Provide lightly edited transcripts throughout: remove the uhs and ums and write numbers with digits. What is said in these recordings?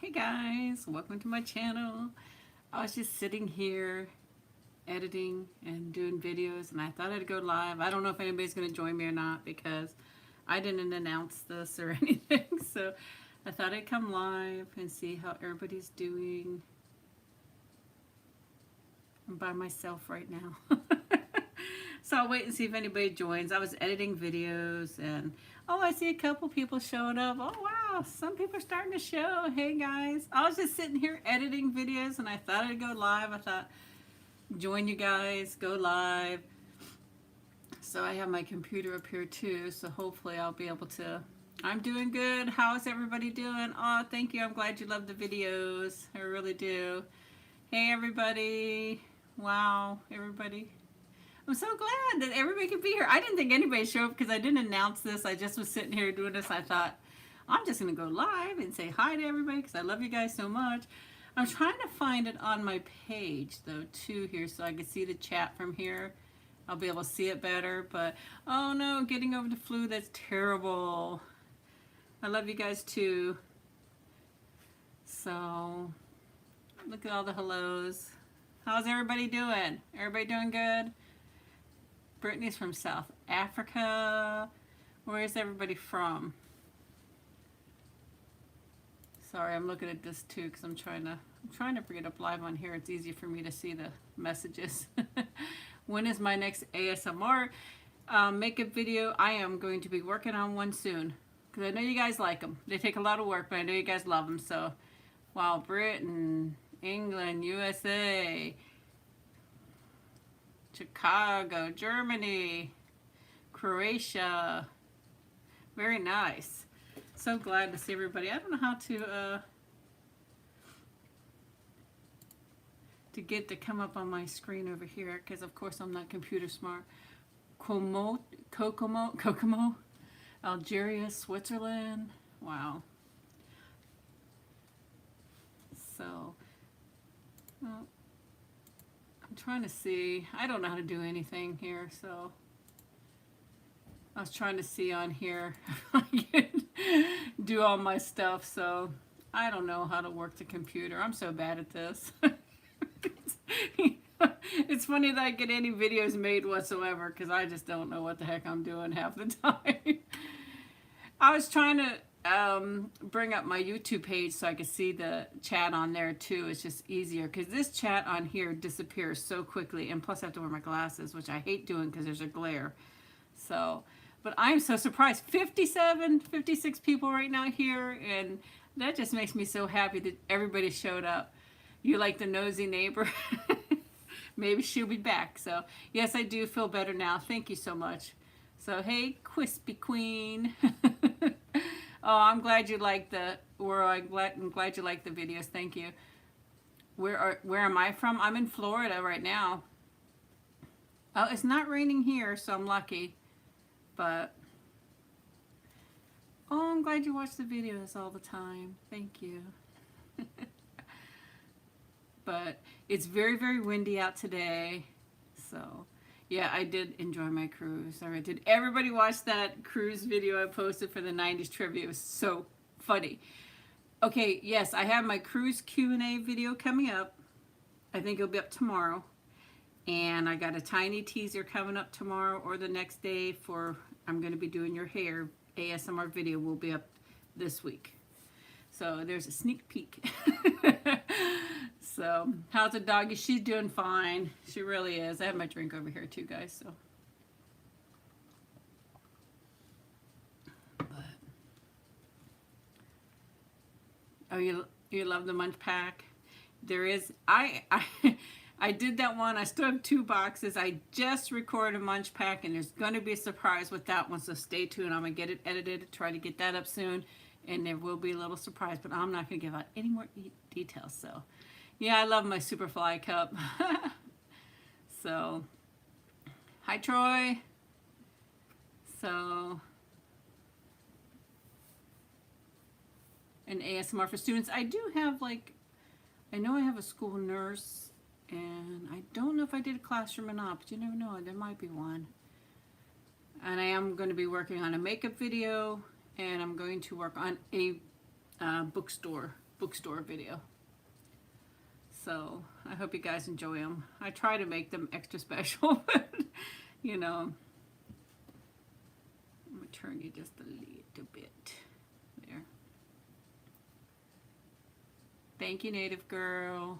Hey guys, welcome to my channel. I was just sitting here editing and doing videos and I thought I'd go live. I don't know if anybody's going to join me or not because I didn't announce this or anything. So I thought I'd come live and see how everybody's doing. I'm by myself right now. So I'll wait and see if anybody joins. I was editing videos and oh, I see a couple people showing up. Oh wow, some people are starting to show. Hey guys. I was just sitting here editing videos and I thought I'd go live. I thought join you guys, go live. So I have my computer up here too, so hopefully I'll be able to. I'm doing good. How's everybody doing? Oh, thank you. I'm glad you love the videos. I really do. Hey everybody. Wow, everybody. I'm so glad that everybody could be here. I didn't think anybody would show up because I didn't announce this. I just was sitting here doing this. I thought, I'm just going to go live and say hi to everybody because I love you guys so much. I'm trying to find it on my page, though, too, here so I can see the chat from here. I'll be able to see it better. But, oh, no, getting over the flu, that's terrible. I love you guys, too. So, look at all the hellos. How's everybody doing? Everybody doing good? Brittany's from South Africa. Where is everybody from? Sorry, I'm looking at this too because I'm trying to bring it up live on here. It's easy for me to see the messages. When is my next ASMR makeup video? I am going to be working on one soon because I know you guys like them. They take a lot of work, but I know you guys love them. So, wow, Britain, England, USA, Chicago, Germany, Croatia. Very nice. So glad to see everybody. I don't know how to get to come up on my screen over here because of course I'm not computer smart. Kokomo, Algeria, Switzerland. Wow. So, well, I'm trying to see. I don't know how to do anything here, so I was trying to see on here if I could do all my stuff, so I don't know how to work the computer. I'm so bad at this. It's funny that I get any videos made whatsoever because I just don't know what the heck I'm doing half the time. I was trying to bring up my YouTube page so I could see the chat on there too. It's just easier because this chat on here disappears so quickly, and plus I have to wear my glasses, which I hate doing because there's a glare. So, but I'm so surprised. 57, 56 people right now here, and that just makes me so happy that everybody showed up. You like the nosy neighbor? Maybe she'll be back. So, yes, I do feel better now. Thank you so much. So, hey, Crispy Queen. Oh, I'm glad you like the, I'm glad you like the videos. Thank you. Where am I from? I'm in Florida right now. Oh, it's not raining here, so I'm lucky. But, oh, I'm glad you watch the videos all the time. Thank you. But it's very, very windy out today. So, yeah, I did enjoy my cruise. All right, did everybody watch that cruise video I posted for the 90s trivia? It was so funny. Okay, yes, I have my cruise Q&A video coming up. I think it'll be up tomorrow. And I got a tiny teaser coming up tomorrow or the next day for I'm going to be doing your hair. ASMR video will be up this week. So there's a sneak peek. So how's the doggy? She's doing fine. She really is. I have my drink over here too, guys. So, but oh, you love the munch pack? There is I did that one. I still have 2 boxes. I just recorded a munch pack, and there's going to be a surprise with that one, so stay tuned. I'm going to get it edited, try to get that up soon, and there will be a little surprise, but I'm not going to give out any more details. So, yeah, I love my SuperFly cup. So, hi, Troy. So, an ASMR for students. I do have, like, I know I have a school nurse, and I don't know if I did a classroom or not, but you never know, there might be one. And I am going to be working on a makeup video, and I'm going to work on a bookstore bookstore video. So I hope you guys enjoy them. I try to make them extra special, but you know, I'm gonna turn you just a little bit there. Thank you, Native Girl.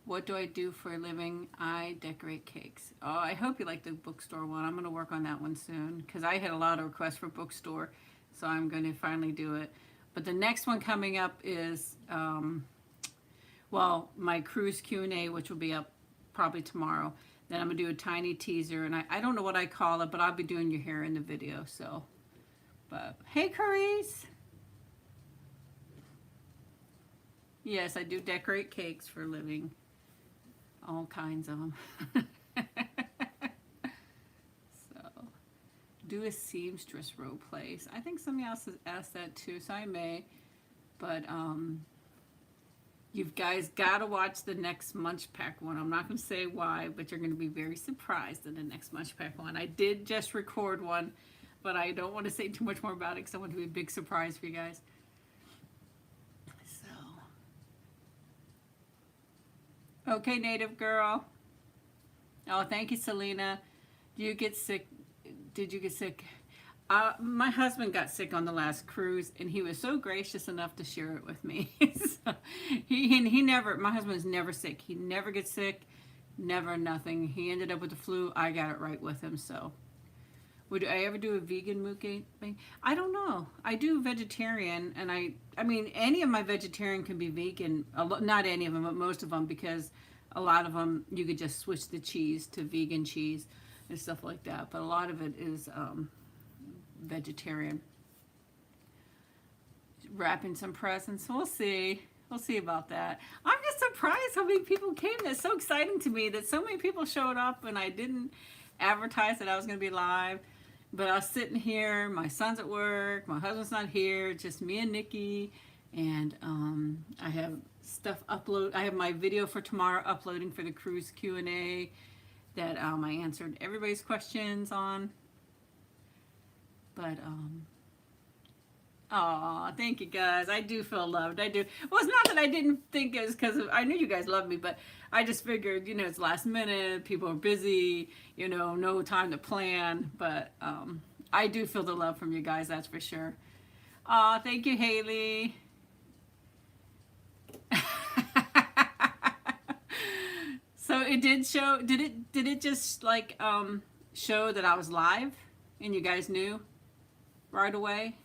What do I do for a living? I decorate cakes. Oh, I hope you like the bookstore one. I'm going to work on that one soon because I had a lot of requests for bookstore, so I'm going to finally do it. But the next one coming up is, well, my cruise Q&A, which will be up probably tomorrow. Then I'm going to do a tiny teaser, and I don't know what I call it, but I'll be doing your hair in the video. So, but hey, Carice. Yes, I do decorate cakes for a living. All kinds of them. So, do a seamstress role plays. I think somebody else has asked that too, so I may. But you guys got to watch the next Munch Pack one. I'm not going to say why, but you're going to be very surprised in the next Munch Pack one. I did just record one, but I don't want to say too much more about it because I want it to be a big surprise for you guys. Okay, Native Girl. Oh, thank you, Selena. Do you get sick? Did you get sick? My husband got sick on the last cruise, and he was so gracious enough to share it with me. So he never, my husband is never sick. He never gets sick, never nothing. He ended up with the flu. I got it right with him, so. Would I ever do a vegan mukbang? I don't know. I do vegetarian, and I mean, any of my vegetarian can be vegan. Not any of them, but most of them, because a lot of them, you could just switch the cheese to vegan cheese and stuff like that. But a lot of it is vegetarian. Wrapping some presents. We'll see. We'll see about that. I'm just surprised how many people came. That's so exciting to me that so many people showed up, and I didn't advertise that I was going to be live. But I was sitting here, my son's at work, my husband's not here, just me and Nikki, and I have stuff upload. I have my video for tomorrow uploading for the cruise Q&A that I answered everybody's questions on. But aw, thank you guys. I do feel loved. I do. Well, it's not that I didn't think it was because I knew you guys loved me, but I just figured, you know, it's last minute, people are busy, you know, no time to plan. But I do feel the love from you guys, that's for sure. Aw, thank you, Haley. So it did show. Did it just like show that I was live and you guys knew right away?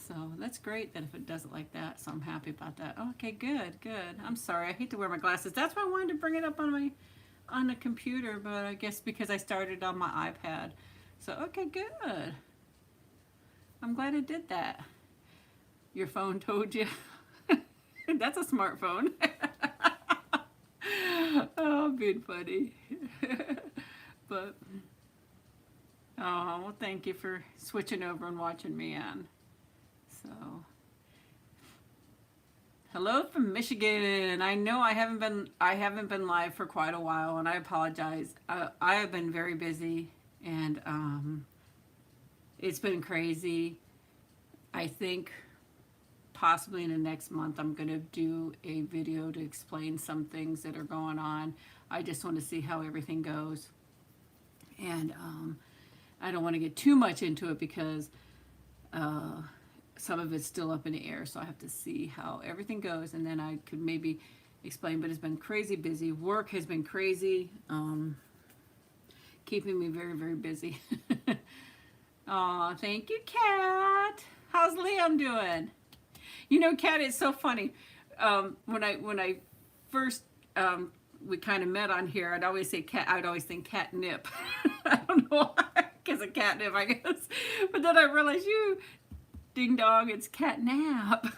So that's great that if it does it like that, so I'm happy about that. Okay, good. I'm sorry, I hate to wear my glasses. That's why I wanted to bring it up on the computer, but I guess because I started on my iPad. So, okay, good. I'm glad it did that. Your phone told you. That's a smartphone. Oh, I'm being funny. But, oh, well, thank you for switching over and watching me on. So, hello from Michigan. I know I haven't been live for quite a while, and I apologize. I have been very busy, and it's been crazy. I think possibly in the next month I'm going to do a video to explain some things that are going on. I just want to see how everything goes, and I don't want to get too much into it because some of it's still up in the air, so I have to see how everything goes, and then I could maybe explain. But it's been crazy busy. Work has been crazy, keeping me very, very busy. Aw, thank you, Kat. How's Liam doing? You know, Kat, it's so funny. When I first we kind of met on here, I'd always say cat. I'd always think catnip. I don't know why, because of catnip, I guess. But then I realized ding dong, it's catnap.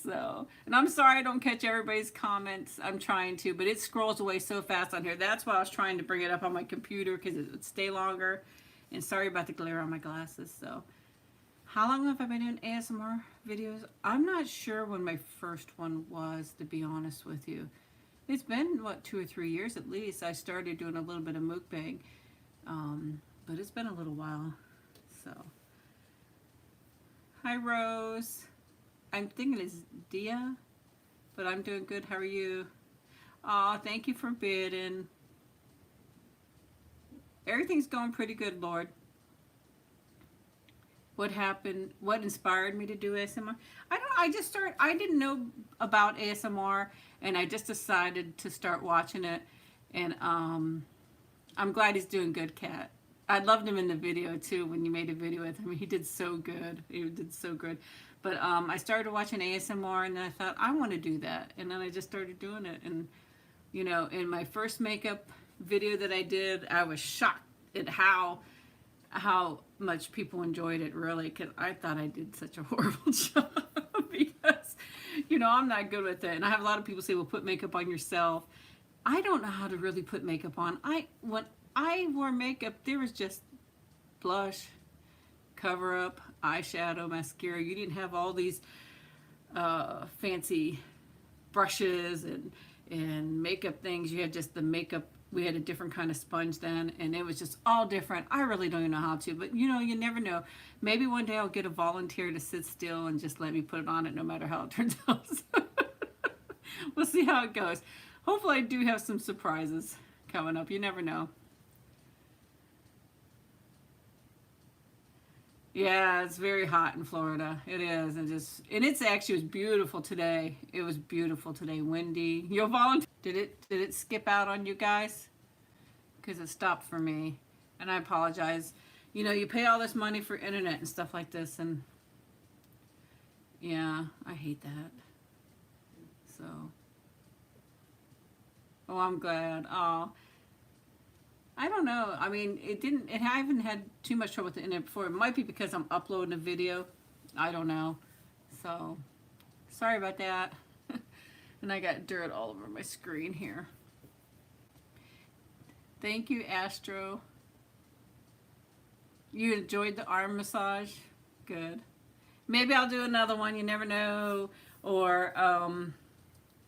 So, and I'm sorry I don't catch everybody's comments. I'm trying to, but it scrolls away so fast on here. That's why I was trying to bring it up on my computer, because it would stay longer. And sorry about the glare on my glasses. So, how long have I been doing ASMR videos? I'm not sure when my first one was, to be honest with you. It's been, what, 2 or 3 years at least. I started doing a little bit of mukbang, but it's been a little while. So, Hi, Rose. I'm thinking it's Dia, but I'm doing good. How are you? Aw, thank you for bidding. Everything's going pretty good, Lord. What happened? What inspired me to do ASMR? I don't know. I didn't know about ASMR, and I just decided to start watching it. And I'm glad he's doing good, Kat. I loved him in the video too when you made a video with him. He did so good. He did so good. But I started watching ASMR, and then I thought I want to do that, and then I just started doing it. And you know, in my first makeup video that I did, I was shocked at how much people enjoyed it, really, because I thought I did such a horrible job because, you know, I'm not good with it. And I have a lot of people say, well, put makeup on yourself. I don't know how to really put makeup on. When I wore makeup, there was just blush, cover up, eyeshadow, mascara. You didn't have all these fancy brushes and makeup things. You had just the makeup. We had a different kind of sponge then, and it was just all different. I really don't even know how to, but you know, you never know. Maybe one day I'll get a volunteer to sit still and just let me put it on it no matter how it turns out. We'll see how it goes. Hopefully I do have some surprises coming up. You never know. Yeah, it's very hot in Florida. It is. And it's actually, it was beautiful today. It was beautiful today. Windy. Your volunteer, did it skip out on you guys? Because it stopped for me. And I apologize. You know, you pay all this money for internet and stuff like this, and yeah, I hate that. So, oh, I'm glad. Oh, I don't know. I mean, I haven't had too much trouble with the internet before. It might be because I'm uploading a video. I don't know. So, sorry about that. And I got dirt all over my screen here. Thank you, Astro. You enjoyed the arm massage? Good. Maybe I'll do another one. You never know. Or,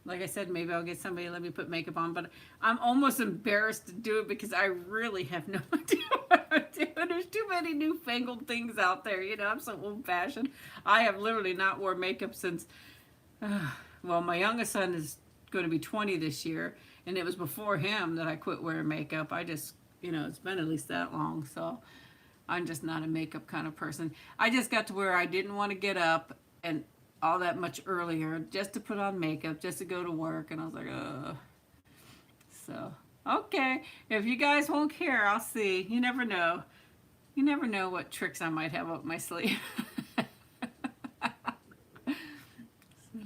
like I said, maybe I'll get somebody to let me put makeup on, but I'm almost embarrassed to do it because I really have no idea what I'm doing. There's too many newfangled things out there. You know, I'm so old-fashioned. I have literally not worn makeup since, well, my youngest son is going to be 20 this year, and it was before him that I quit wearing makeup. I just, you know, it's been at least that long, so I'm just not a makeup kind of person. I just got to where I didn't want to get up and all that much earlier just to put on makeup, just to go to work, and I was like, ugh. So, okay, if you guys won't care, I'll see. You never know. You never know what tricks I might have up my sleeve. So,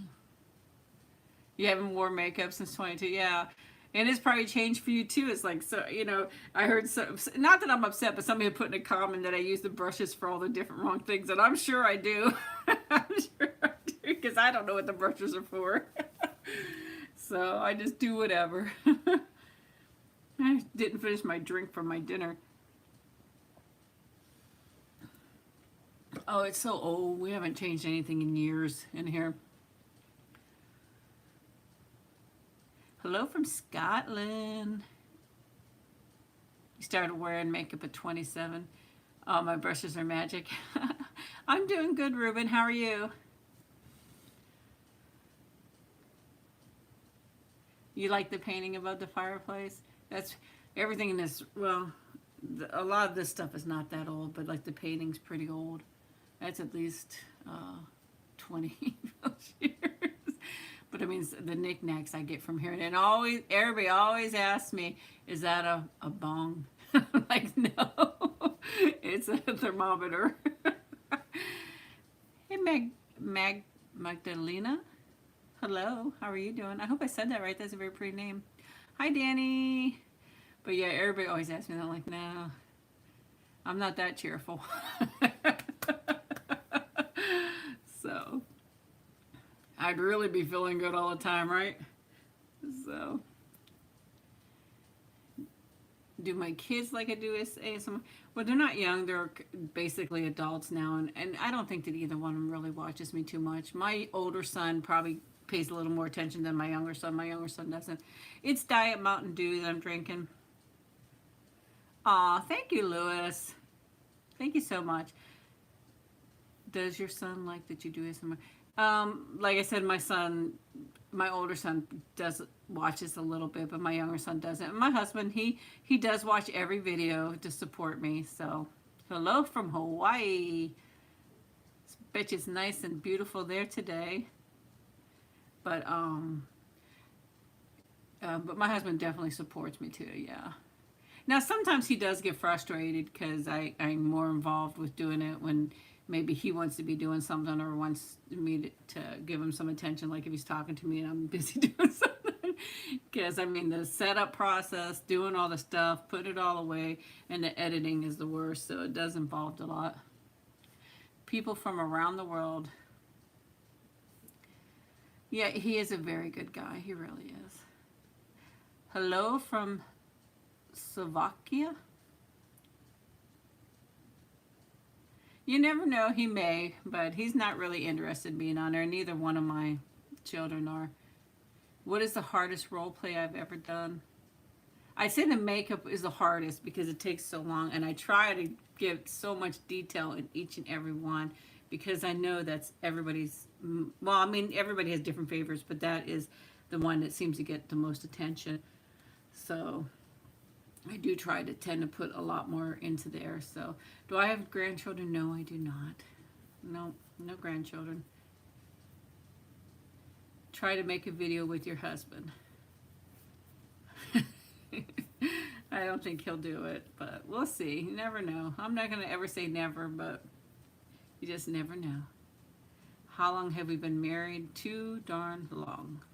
you haven't worn makeup since 22, yeah. And it's probably changed for you too. It's like, so, you know, I heard some, not that I'm upset, but somebody had put in a comment that I use the brushes for all the different wrong things, and I'm sure I do. I'm sure I do, because I don't know what the brushes are for. So I just do whatever. I didn't finish my drink from my dinner. Oh, it's so old. We haven't changed anything in years in here. Hello from Scotland. You started wearing makeup at 27. Oh, my brushes are magic. I'm doing good, Ruben. How are you? You like the painting above the fireplace? That's everything in this. Well, a lot of this stuff is not that old, but like the painting's pretty old. That's at least 20 years. But I mean, the knickknacks I get from here, and everybody always asks me, "Is that a bong?" I'm like, no, it's a thermometer. Hey, Magdalena. Hello, how are you doing? I hope I said that right. That's a very pretty name. Hi, Danny. But yeah, everybody always asks me that. I'm like, no, I'm not that cheerful. So I'd really be feeling good all the time, right? So, do my kids like I do ASMR? Well, they're not young. They're basically adults now, and I don't think that either one of them really watches me too much. My older son probably pays a little more attention than my younger son. My younger son doesn't. It's Diet Mountain Dew that I'm drinking. Aw, thank you, Lewis. Thank you so much. Does your son like that you do ASMR? Like I said, my older son watches a little bit, but my younger son doesn't. And my husband, he does watch every video to support me. So, hello from Hawaii. Bet you it's nice and beautiful there today. But my husband definitely supports me too. Yeah. Now sometimes he does get frustrated because I'm more involved with doing it when maybe he wants to be doing something or wants me to give him some attention, like if he's talking to me and I'm busy doing something. Because, I mean, the setup process, doing all the stuff, putting it all away, and the editing is the worst, so it does involve a lot. People from around the world. Yeah, he is a very good guy. He really is. Hello from Slovakia. You never know, he may, but he's not really interested in being on there. Neither one of my children are. What is the hardest role play I've ever done? I say the makeup is the hardest because it takes so long, and I try to give so much detail in each and every one because I know that's everybody's, well, I mean, everybody has different favorites, but that is the one that seems to get the most attention. So I do try to tend to put a lot more into there. So, do I have grandchildren? No, I do not. No grandchildren. Try to make a video with your husband. I don't think he'll do it, but we'll see. You never know. I'm not going to ever say never, but you just never know. How long have we been married? Too darn long.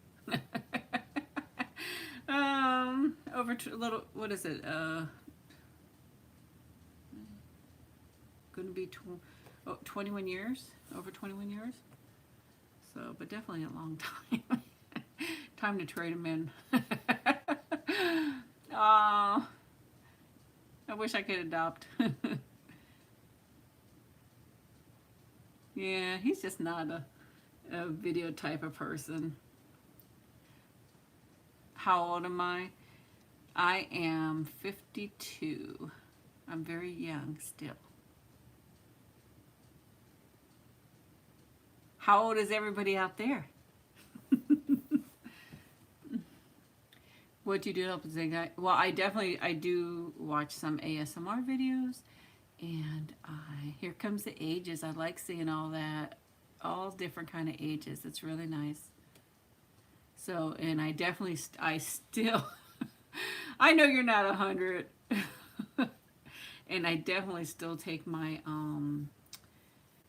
Over a little, what is it? Going to be 21 years? Over 21 years? So, but definitely a long time. Time to trade him in. Oh, I wish I could adopt. Yeah, he's just not a video type of person. How old am I? I am 52. I'm very young still. How old is everybody out there? What do you do to help sing? Well, I do watch some ASMR videos, and here comes the ages. I like seeing all that, all different kind of ages. It's really nice. So, and I definitely, I still, I know you're not 100, and I definitely still take my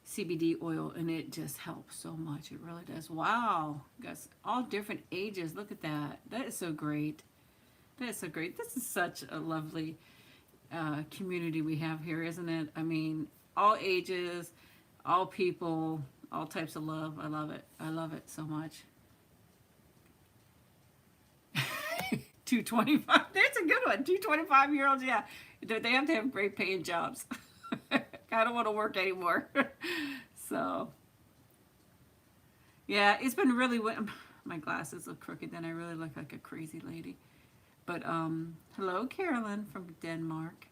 CBD oil, and it just helps so much. It really does. Wow, guys, all different ages. Look at that. That is so great. That is so great. This is such a lovely community we have here, isn't it? I mean, all ages, all people, all types of love. I love it. I love it so much. 225. That's a good one. 225-year-olds, yeah. They have to have great paying jobs. I don't want to work anymore. So, yeah, it's been really, my glasses look crooked, then I really look like a crazy lady. But, hello, Carolyn from Denmark.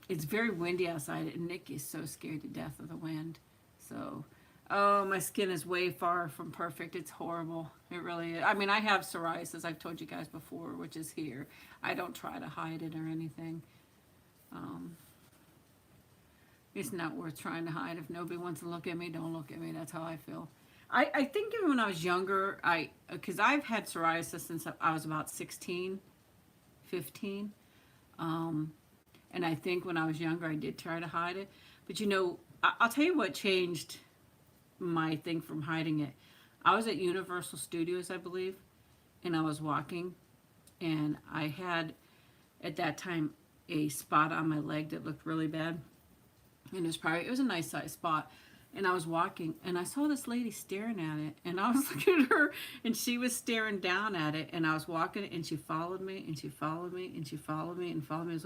It's very windy outside, and Nick is so scared to death of the wind. So, oh, my skin is way far from perfect. It's horrible. It really is. I mean, I have psoriasis, I've told you guys before, which is here. I don't try to hide it or anything. It's not worth trying to hide. If nobody wants to look at me, don't look at me. That's how I feel. I think even when I was younger, because I've had psoriasis since I was about 16, 15. And I think when I was younger, I did try to hide it. But you know, I'll tell you what changed my thing from hiding it. I was at Universal Studios, I believe, and I was walking, and I had, at that time, a spot on my leg that looked really bad. And it was a nice size spot. And I was walking, and I saw this lady staring at it, and I was looking at her, and she was staring down at it, and I was walking, and she followed me, and she followed me, and she followed me, and followed me.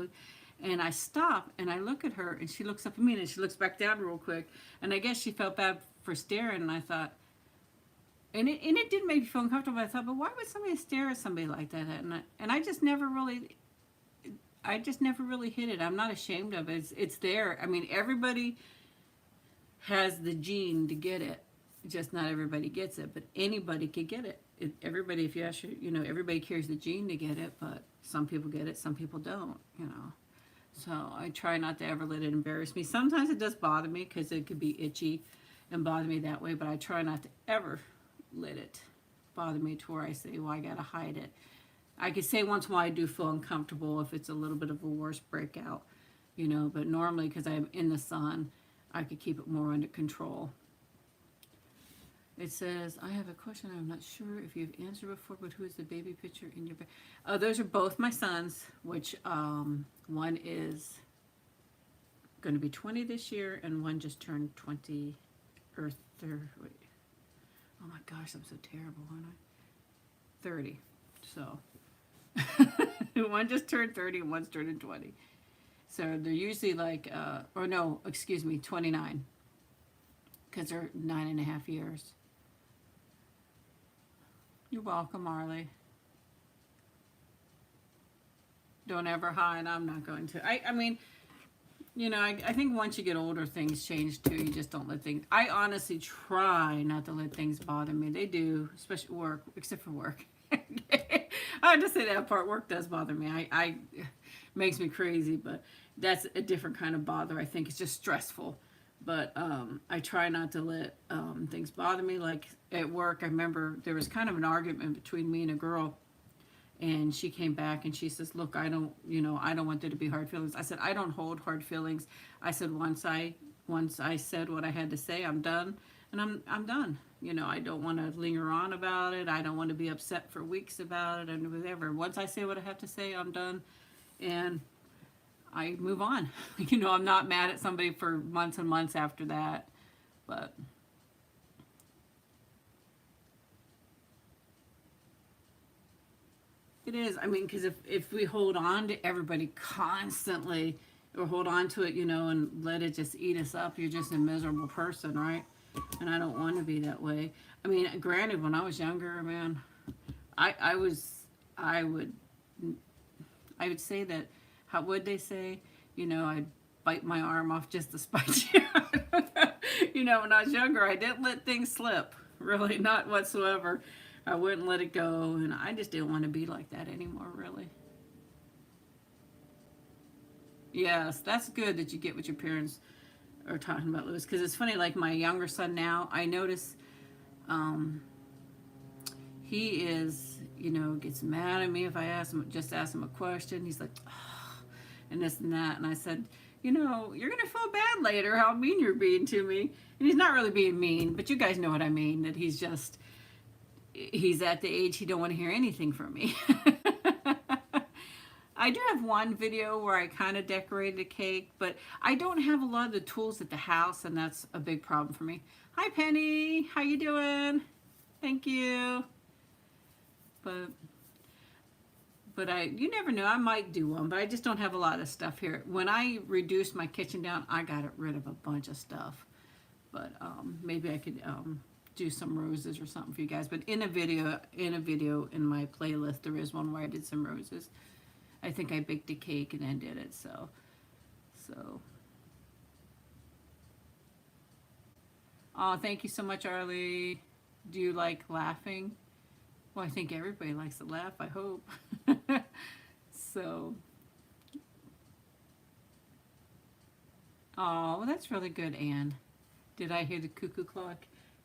And I stop, and I look at her, and she looks up at me, and she looks back down real quick. And I guess she felt bad for staring, and I thought, and it did make me feel uncomfortable. I thought, but why would somebody stare at somebody like that? And I just never really hid it. I'm not ashamed of it. It's there. I mean, everybody has the gene to get it. Just not everybody gets it, but anybody could get it. Everybody, if you ask, everybody carries the gene to get it, but some people get it, some people don't, So I try not to ever let it embarrass me. Sometimes it does bother me because it could be itchy and bother me that way, but I try not to ever let it bother me to where I say, well, I gotta hide it. I could say once in a while I do feel uncomfortable if it's a little bit of a worse breakout, but normally because I'm in the sun, I could keep it more under control. It says, I have a question I'm not sure if you've answered before, but who is the baby picture in your bag? Oh, those are both my sons, which one is going to be 20 this year, and one just turned 20, or 30. Wait. Oh my gosh, I'm so terrible, aren't I? 30. So, one just turned 30 and one's turning 20. So they're usually like, 29. Because they're 9.5 years. You're welcome, Marley. Don't ever hide. I'm not going to. I mean, I think once you get older, things change too. You just don't let things. I honestly try not to let things bother me. They do, especially work, except for work. I have to say that part. Work does bother me. I makes me crazy, but that's a different kind of bother. I think it's just stressful. But I try not to let things bother me. Like at work, I remember there was kind of an argument between me and a girl, and she came back and she says, "Look, I don't want there to be hard feelings." I said, "I don't hold hard feelings." I said, "Once I said what I had to say, I'm done, and I'm done. I don't want to linger on about it. I don't want to be upset for weeks about it and whatever. Once I say what I have to say, I'm done, and I move on." I'm not mad at somebody for months and months after that, but it is. I mean, because if we hold on to everybody constantly, or hold on to it, and let it just eat us up, you're just a miserable person, right? And I don't want to be that way. I mean, granted, when I was younger, man, I would say that, how would they say, I'd bite my arm off just to spite you. When I was younger, I didn't let things slip, really, not whatsoever. I wouldn't let it go, and I just didn't want to be like that anymore, really. Yes, that's good that you get what your parents are talking about, Louis, because it's funny, like my younger son now, I notice he is, gets mad at me if I ask him a question. He's like, oh, and this and that, and I said, you're going to feel bad later how mean you're being to me. And he's not really being mean, but you guys know what I mean, that he's at the age he don't want to hear anything from me. I do have one video where I kind of decorated a cake, but I don't have a lot of the tools at the house, and that's a big problem for me. Hi, Penny. How you doing? Thank you. But you never know. I might do one, but I just don't have a lot of stuff here. When I reduced my kitchen down, I got rid of a bunch of stuff. But maybe I could do some roses or something for you guys. But in a video in my playlist, there is one where I did some roses. I think I baked a cake and then did it. So. Oh, thank you so much, Arlie. Do you like laughing? Well, I think everybody likes to laugh, I hope. So. Oh, well, that's really good, Anne. Did I hear the cuckoo clock?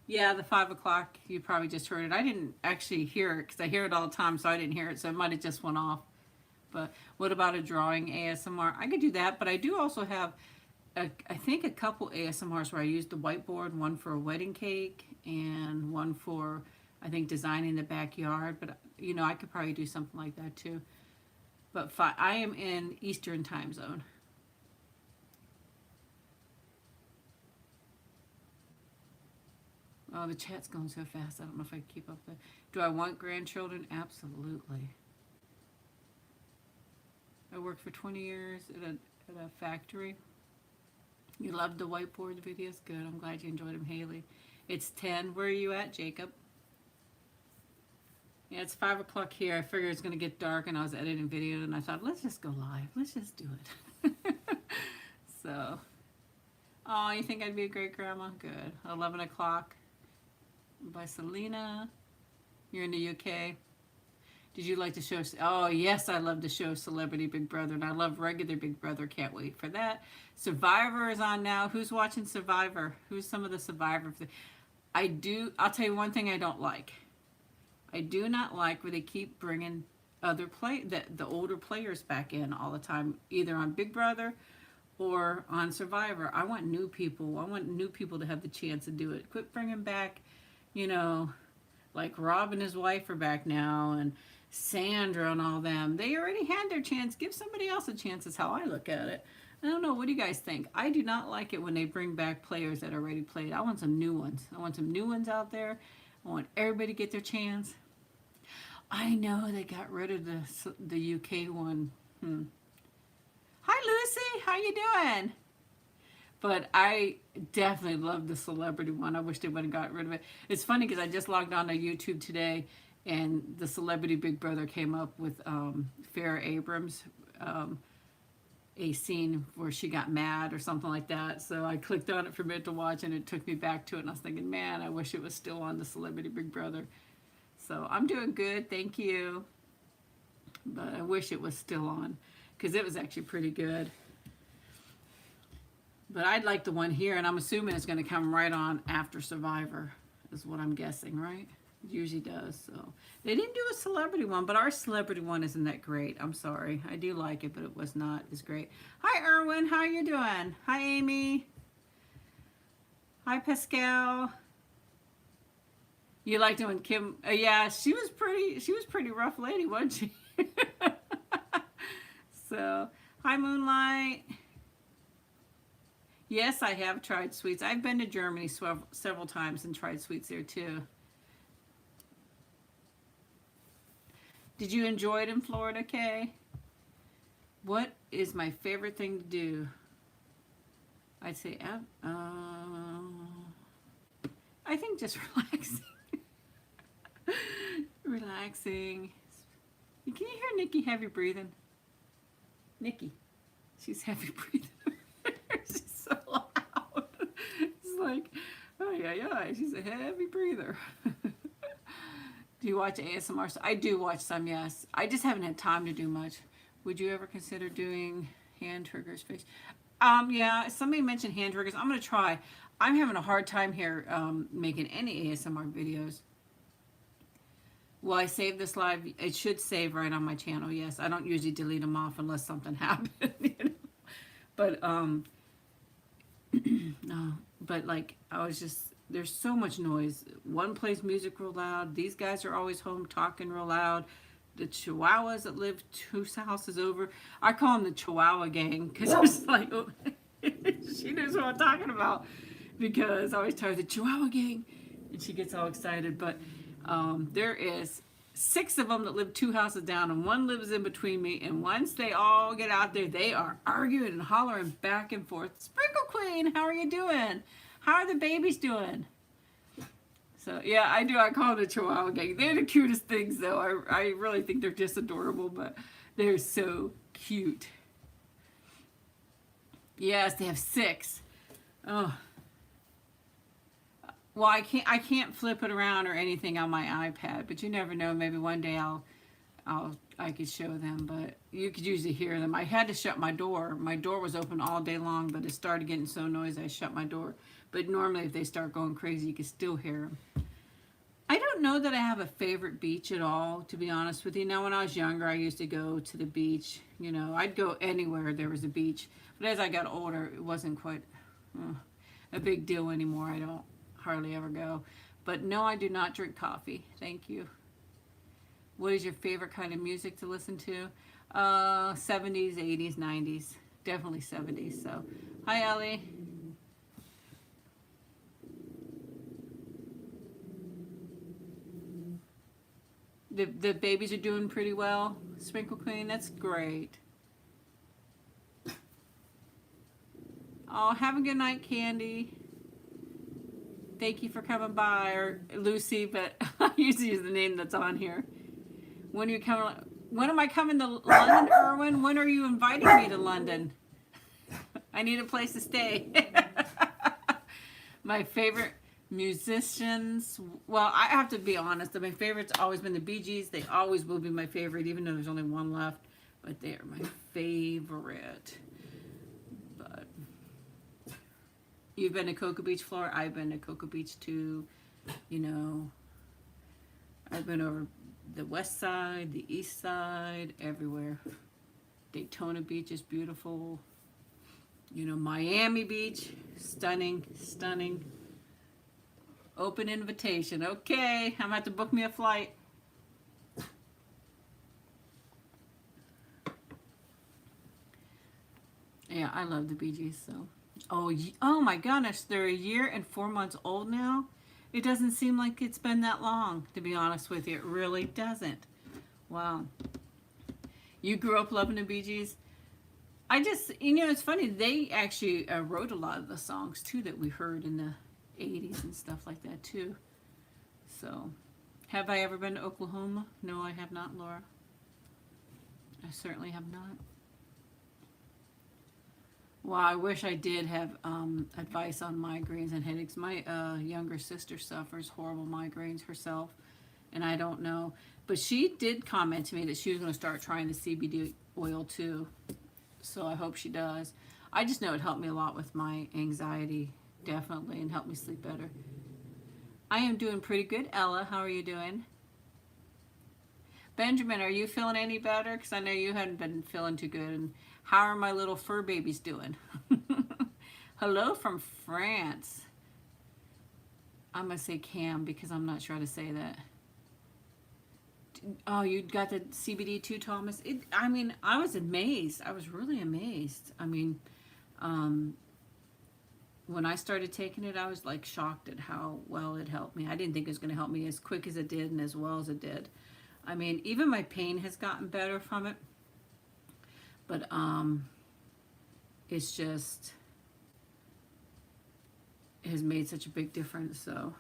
Yeah, the 5 o'clock, you probably just heard it. I didn't actually hear it because I hear it all the time, so I didn't hear it, so it might have just went off. But what about a drawing ASMR? I could do that, but I do also have, I think, a couple ASMRs where I used the whiteboard, one for a wedding cake and one for, I think, designing the backyard. But, I could probably do something like that too. But I am in Eastern time zone. Oh, the chat's going so fast. I don't know if I can keep up with it. Do I want grandchildren? Absolutely. I worked for 20 years at a factory. You loved the whiteboard videos? Good. I'm glad you enjoyed them, Haley. It's 10. Where are you at, Jacob? Yeah, it's 5 o'clock here. I figured it's going to get dark, and I was editing video, and I thought, let's just go live. Let's just do it. So, Oh, you think I'd be a great grandma? Good. 11 o'clock by Selena. You're in the UK. Did you like the show? Oh, yes, I love the show Celebrity Big Brother, and I love regular Big Brother. Can't wait for that. Survivor is on now. Who's watching Survivor? Who's some of the Survivor? I'll tell you one thing I don't like. I do not like where they keep bringing the older players back in all the time, either on Big Brother or on Survivor. I want new people. I want new people to have the chance to do it. Quit bringing back, like Rob and his wife are back now, and Sandra and all them. They already had their chance. Give somebody else a chance is how I look at it. I don't know. What do you guys think? I do not like it when they bring back players that already played. I want some new ones. I want some new ones out there. I want everybody to get their chance. I know they got rid of the UK one. Hi, Lucy. How you doing? But I definitely love the celebrity one. I wish they would have got rid of it. It's funny because I just logged on to YouTube today, and the Celebrity Big Brother came up with Farrah Abrams, a scene where she got mad or something like that. So I clicked on it for a minute to watch, and it took me back to it. And I was thinking, man, I wish it was still on the Celebrity Big Brother. So I'm doing good, thank you. But I wish it was still on, because it was actually pretty good. But I'd like the one here, and I'm assuming it's going to come right on after Survivor, is what I'm guessing, right? It usually does. So they didn't do a celebrity one, but our celebrity one isn't that great. I'm sorry. I do like it, but it was not as great. Hi, Erwin. How you doing? Hi, Amy. Hi, Pascal. You liked it when Kim? Yeah, she was pretty rough lady, wasn't she? So, hi, Moonlight. Yes, I have tried sweets. I've been to Germany several times and tried sweets there too. Did you enjoy it in Florida, Kay? What is my favorite thing to do? I'd say, I think just relaxing. Relaxing. Can you hear Nikki heavy breathing? Nikki, she's heavy breathing. She's so loud. It's like, oh yeah, she's a heavy breather. Do you watch ASMR? I do watch some, yes. I just haven't had time to do much. Would you ever consider doing hand triggers? Yeah, somebody mentioned hand triggers. I'm going to try. I'm having a hard time here making any ASMR videos. Will I save this live? It should save right on my channel, yes. I don't usually delete them off unless something happened, But, no. But, like, I was just, there's so much noise. One plays music real loud. These guys are always home talking real loud. The Chihuahuas that live 2 houses over, I call them the Chihuahua gang, because I was like, oh, she knows what I'm talking about, because I always tell her the Chihuahua gang, and she gets all excited. But there is 6 of them that live 2 houses down, and one lives in between me, and once they all get out there, they are arguing and hollering back and forth. Sprinkle Queen, how are you doing? How are the babies doing? So, yeah, I do. I call them the Chihuahua gang. They're the cutest things, though. I really think they're just adorable, but they're so cute. Yes, they have 6. Oh. Well, I can't flip it around or anything on my iPad, but you never know. Maybe one day I could show them, but you could usually hear them. I had to shut my door. My door was open all day long, but it started getting so noisy I shut my door. But normally if they start going crazy, you can still hear them. I don't know that I have a favorite beach at all, to be honest with you. Now, when I was younger, I used to go to the beach. You know, I'd go anywhere there was a beach. But as I got older, it wasn't quite a big deal anymore. I don't hardly ever go. But no, I do not drink coffee. Thank you. What is your favorite kind of music to listen to? 70s, 80s, 90s. Definitely 70s. So, hi, Ellie. The babies are doing pretty well. Sprinkle Queen, that's great. Oh, have a good night, Candy. Thank you for coming by, or Lucy, but I usually use the name that's on here. When are you coming? When am I coming to London, Erwin? When are you inviting me to London? I need a place to stay. My favorite musicians, well, I have to be honest, my favorite's always been the Bee Gees. They always will be my favorite, even though there's only one left. But they are my favorite. But you've been to Cocoa Beach, Florida. I've been to Cocoa Beach too. You know, I've been over the west side, the east side, everywhere. Daytona Beach is beautiful. You know, Miami Beach, stunning, stunning. Open invitation. Okay, I'm going to have to book me a flight. Yeah, I love the Bee Gees, so. Oh my goodness, they're a year and 4 months old now. It doesn't seem like it's been that long, to be honest with you. It really doesn't. Wow. You grew up loving the Bee Gees? I just, you know, it's funny. They actually wrote a lot of the songs, too, that we heard in the 80s and stuff like that, too. So, have I ever been to Oklahoma? No, I have not, Laura. I certainly have not. Well, I wish I did have advice on migraines and headaches. My younger sister suffers horrible migraines herself, and I don't know. But she did comment to me that she was going to start trying the CBD oil too. So I hope she does. I just know it helped me a lot with my anxiety, definitely, and helped me sleep better. I am doing pretty good. Ella, how are you doing? Benjamin, are you feeling any better? Because I know you hadn't been feeling too good. And how are my little fur babies doing? Hello from France. I'm going to say Cam because I'm not sure how to say that. Oh, you got the CBD too, Thomas? I mean, I was amazed. I was really amazed. I mean, when I started taking it, I was like shocked at how well it helped me. I didn't think it was going to help me as quick as it did and as well as it did. I mean, even my pain has gotten better from it. But it's just, it has made such a big difference, so.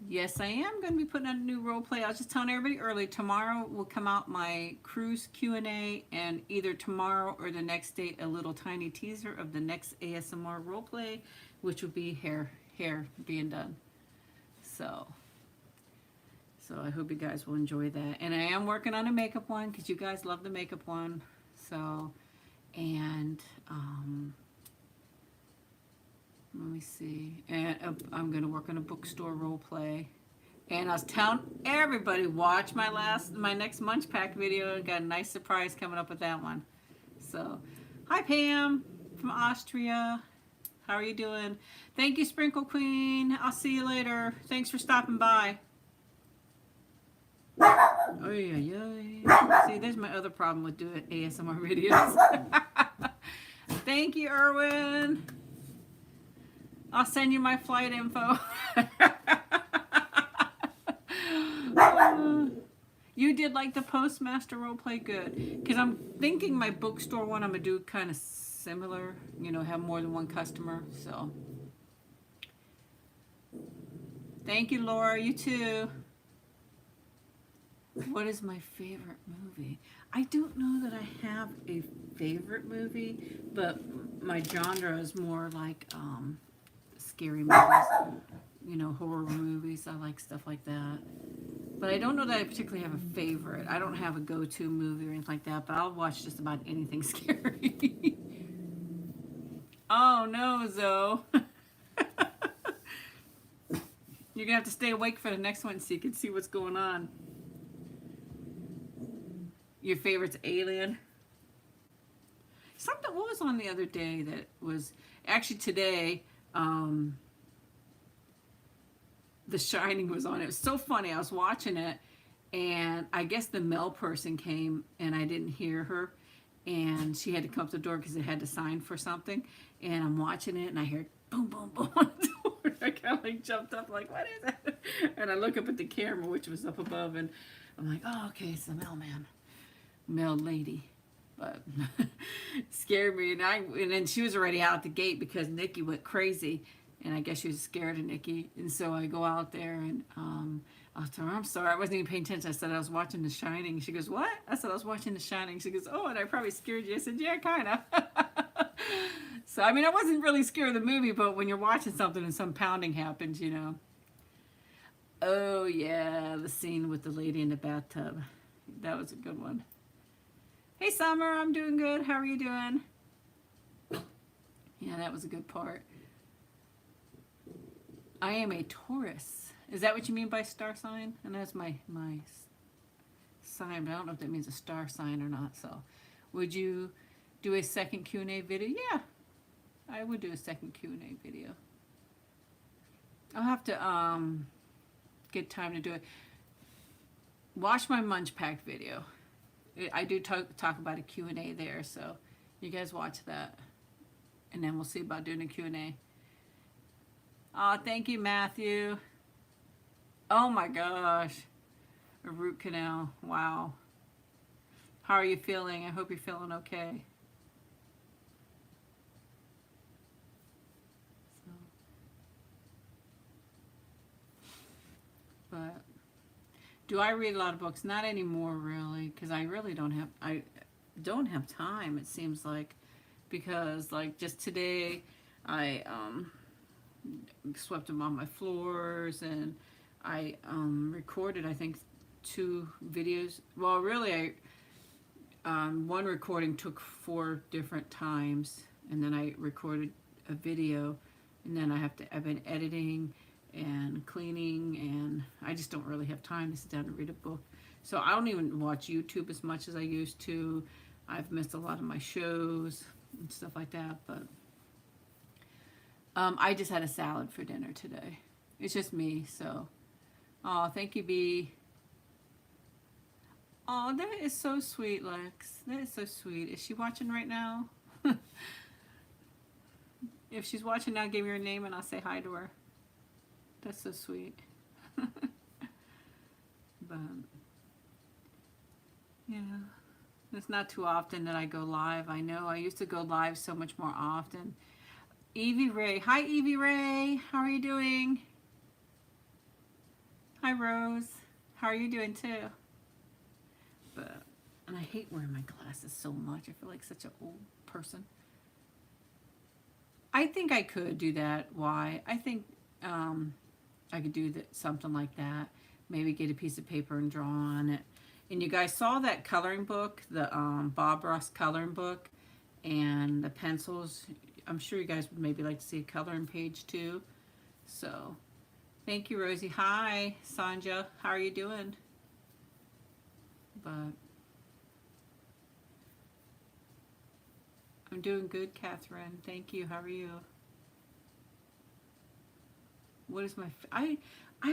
Yes, I am going to be putting out a new role play. I was just telling everybody early, tomorrow will come out my cruise Q&A, and either tomorrow or the next day, a little tiny teaser of the next ASMR role play, which will be hair being done. So I hope you guys will enjoy that. And I am working on a makeup one because you guys love the makeup one. So, and let me see. And I'm going to work on a bookstore role play. And I was telling everybody, watch my next Munch Pack video. I got a nice surprise coming up with that one. So, hi Pam from Austria. How are you doing? Thank you, Sprinkle Queen. I'll see you later. Thanks for stopping by. Oh yeah. See, there's my other problem with doing ASMR videos. Thank you, Erwin. I'll send you my flight info. You did like the Postmaster roleplay, good. Because I'm thinking my bookstore one, I'm going to do kind of similar. You know, have more than one customer. So, thank you, Laura. You too. What is my favorite movie? I don't know that I have a favorite movie, but my genre is more like scary movies, you know, horror movies. I like stuff like that. But I don't know that I particularly have a favorite. I don't have a go-to movie or anything like that, but I'll watch just about anything scary. Oh no, Zoe. You're gonna have to stay awake for the next one so you can see what's going on. Your favorite's Alien? Something, what was on the other day that was, actually today, The Shining was on. It was so funny. I was watching it, and I guess the mail person came, and I didn't hear her, and she had to come up to the door because it had to sign for something, and I'm watching it, and I hear boom, boom, boom on the door. I kind of like jumped up, like, what is that? And I look up at the camera, which was up above, and I'm like, oh, okay, it's the mailman. Mail lady, but scared me, and then she was already out the gate because Nikki went crazy, and I guess she was scared of Nikki, and so I go out there, and I told her, I'm sorry, I wasn't even paying attention. I said I was watching The Shining. She goes, what? I said I was watching The Shining. She goes, oh, and I probably scared you. I said, yeah, kind of. So, I mean, I wasn't really scared of the movie, but when you're watching something and some pounding happens, you know. Oh, yeah, the scene with the lady in the bathtub. That was a good one. Hey, Summer, I'm doing good. How are you doing? Yeah, that was a good part. I am a Taurus. Is that what you mean by star sign? And that's my sign, but I don't know if that means a star sign or not. So, would you do a second Q&A video? Yeah, I would do a second Q&A video. I'll have to get time to do it. Watch my Munch Pack video. I do talk about a Q&A there, so you guys watch that. And then we'll see about doing a Q&A. Oh, thank you, Matthew. Oh my gosh. A root canal. Wow. How are you feeling? I hope you're feeling okay. So, but do I read a lot of books? Not anymore, really, because I really don't have time, it seems like, because like just today I swept them on my floors, and I recorded, I think, 2 videos. Well, really, one recording took 4 different times, and then I recorded a video, and then I've been editing and cleaning, and I just don't really have time to sit down and read a book. So I don't even watch YouTube as much as I used to. I've missed a lot of my shows and stuff like that, but I just had a salad for dinner today. It's just me, so. Oh, thank you, B. Oh, that is so sweet, Lex. That is so sweet. Is she watching right now? If she's watching now, give me her name and I'll say hi to her. That's so sweet. But, yeah. It's not too often that I go live. I know I used to go live so much more often. Evie Ray. Hi, Evie Ray. How are you doing? Hi, Rose. How are you doing too? But, and I hate wearing my glasses so much. I feel like such an old person. I think I could do that. Why? I think I could do something like that. Maybe get a piece of paper and draw on it. And you guys saw that coloring book, the Bob Ross coloring book, and the pencils. I'm sure you guys would maybe like to see a coloring page too. So, thank you, Rosie. Hi, Sanja. How are you doing? But I'm doing good, Catherine. Thank you. How are you? What is I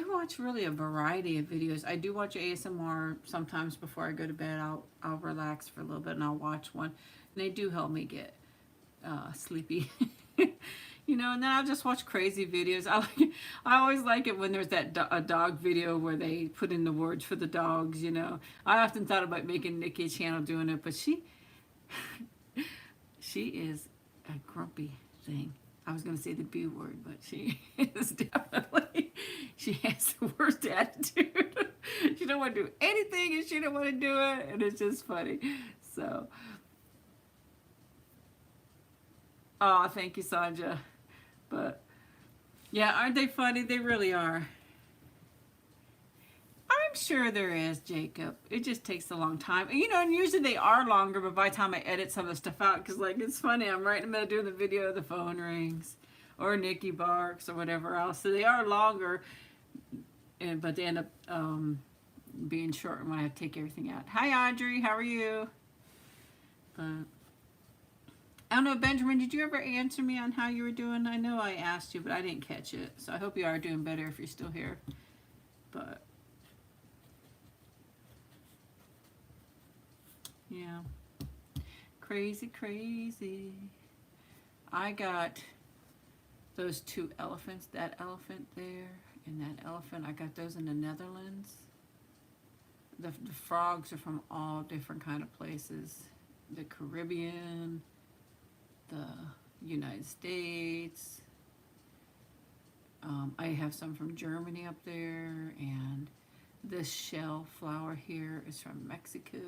watch really a variety of videos. I do watch ASMR sometimes before I go to bed. I'll relax for a little bit and I'll watch one, and they do help me get sleepy. You know, and then I'll just watch crazy videos. I always like it when there's that a dog video where they put in the words for the dogs, you know. I often thought about making Nikki a channel doing it, but she is a grumpy thing. I was going to say the B word, but she is definitely, she has the worst attitude. She don't want to do anything and she don't want to do it, and it's just funny. So, oh, thank you, Sanja. But, yeah, aren't they funny? They really are. I'm sure there is, Jacob. It just takes a long time. You know, and usually they are longer, but by the time I edit some of the stuff out, because, like, it's funny, I'm right in the middle of doing the video, the phone rings, or Nikki barks, or whatever else. So they are longer, but they end up being short when I have to take everything out. Hi, Audrey. How are you? But I don't know, Benjamin, did you ever answer me on how you were doing? I know I asked you, but I didn't catch it. So I hope you are doing better if you're still here. But yeah, crazy, crazy. I got those 2 elephants, that elephant there and that elephant. I got those in the Netherlands. The frogs are from all different kind of places. The Caribbean, the United States. I have some from Germany up there, and this shell flower here is from Mexico.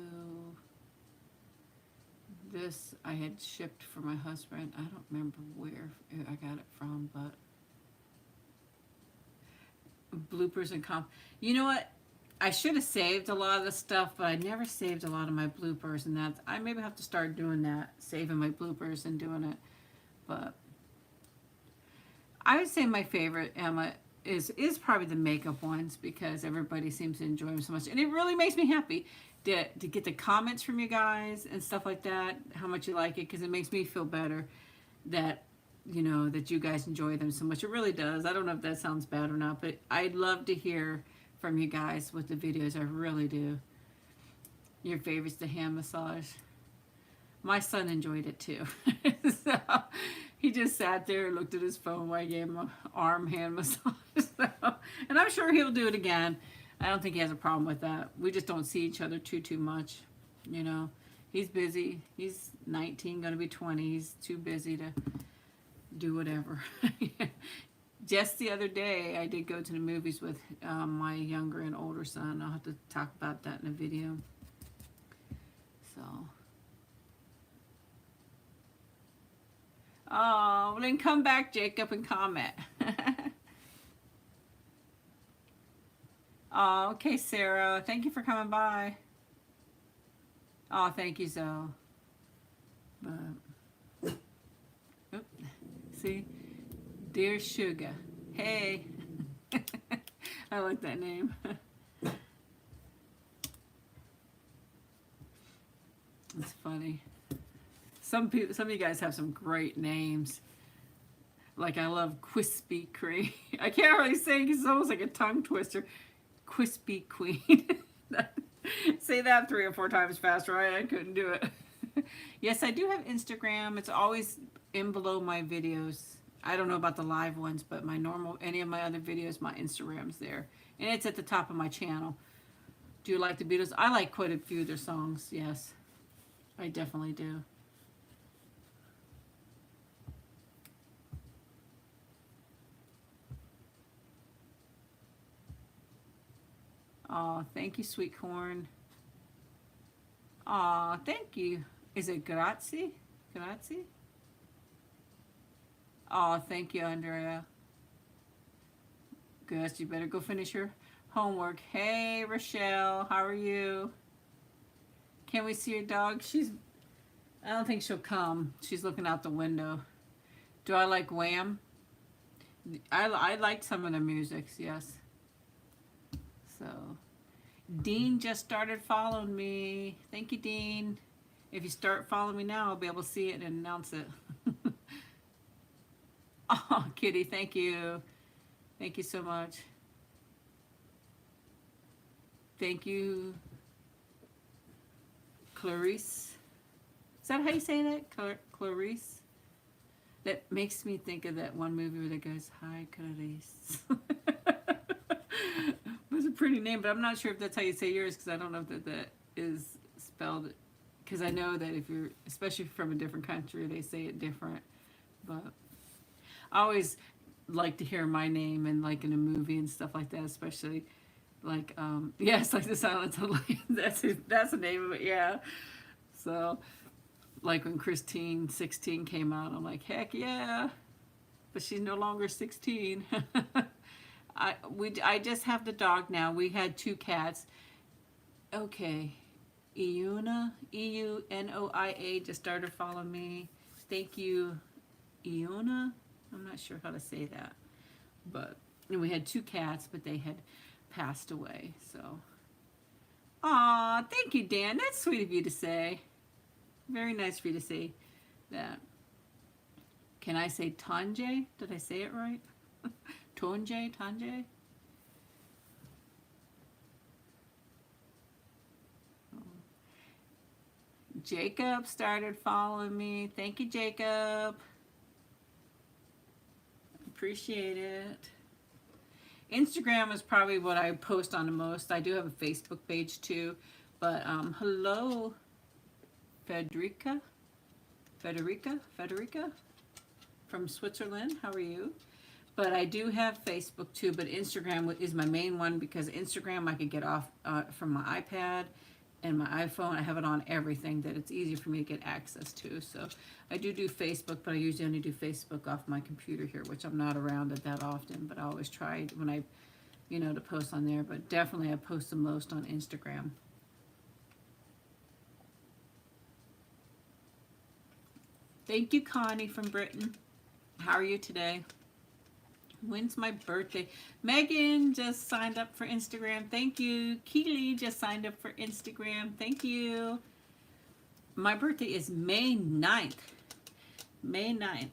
This I had shipped for my husband. I don't remember where I got it from, but bloopers and You know what? I should have saved a lot of the stuff, but I never saved a lot of my bloopers, and I maybe have to start doing that, saving my bloopers and doing it. But I would say my favorite, Emma, is probably the makeup ones, because everybody seems to enjoy them so much, and it really makes me happy to get the comments from you guys and stuff like that, how much you like it, because it makes me feel better that, you know, that you guys enjoy them so much. It really does. I don't know if that sounds bad or not, but I'd love to hear from you guys with the videos. I really do. Your favorite's the hand massage. My son enjoyed it too. So he just sat there and looked at his phone while I gave him an arm hand massage. So, and I'm sure he'll do it again. I don't think he has a problem with that. We just don't see each other too much, you know. He's busy. He's 19, going to be 20. He's too busy to do whatever. Just the other day, I did go to the movies with my younger and older son. I'll have to talk about that in a video. So. Oh, well then come back, Jacob, and comment. Oh, okay, Sarah. Thank you for coming by. Oh, thank you, Zoe. But, oop, see? Dear Sugar. Hey. I like that name. It's funny. Some of you guys have some great names. Like I love Crispy Queen. I can't really say it because it's almost like a tongue twister. Crispy Queen. Say that 3 or 4 times faster. I couldn't do it. Yes, I do have Instagram. It's always in below my videos. I don't know about the live ones, but my normal, any of my other videos, my Instagram's there. And it's at the top of my channel. Do you like the Beatles? I like quite a few of their songs, yes. I definitely do. Oh, thank you, sweet corn. Oh, thank you. Is it grazie? Grazie? Oh, thank you, Andrea. Gus, you better go finish your homework. Hey, Rochelle, how are you? Can we see your dog? I don't think she'll come. She's looking out the window. Do I like Wham? I like some of the musics, yes. So, Dean just started following me. Thank you, Dean. If you start following me now, I'll be able to see it and announce it. Oh, Kitty, thank you. Thank you so much. Thank you, Clarice. Is that how you say that? Clarice? That makes me think of that one movie where that goes, hi, Clarice. It's a pretty name, but I'm not sure if that's how you say yours, because I don't know if that is spelled, because I know that if you're, especially from a different country, they say it different. But I always like to hear my name and like in a movie and stuff like that, especially like yes, like the Silence of the Lambs. That's the name of it, yeah. So like when Christine 16 came out, I'm like, heck yeah, but she's no longer 16. I just have the dog now. We had 2 cats. Okay, Iuna, E-U-N-O-I-A just started following me. Thank you, Iuna. I'm not sure how to say that, but and we had 2 cats, but they had passed away. So, aw, thank you, Dan. That's sweet of you to say. Very nice for you to say that. Can I say Tanje? Did I say it right? Tanje? Jacob started following me. Thank you, Jacob. Appreciate it. Instagram is probably what I post on the most. I do have a Facebook page too. But hello, Federica from Switzerland. How are you? But I do have Facebook too, but Instagram is my main one, because Instagram I could get off from my iPad, and my iPhone, I have it on everything, that it's easy for me to get access to. So I do Facebook, but I usually only do Facebook off my computer here, which I'm not around it that often, but I always try when I, to post on there. But definitely I post the most on Instagram. Thank you, Connie from Britain. How are you today? When's my birthday? Megan just signed up for Instagram. Thank you. Keely just signed up for Instagram. Thank you. My birthday is May 9th. May 9th.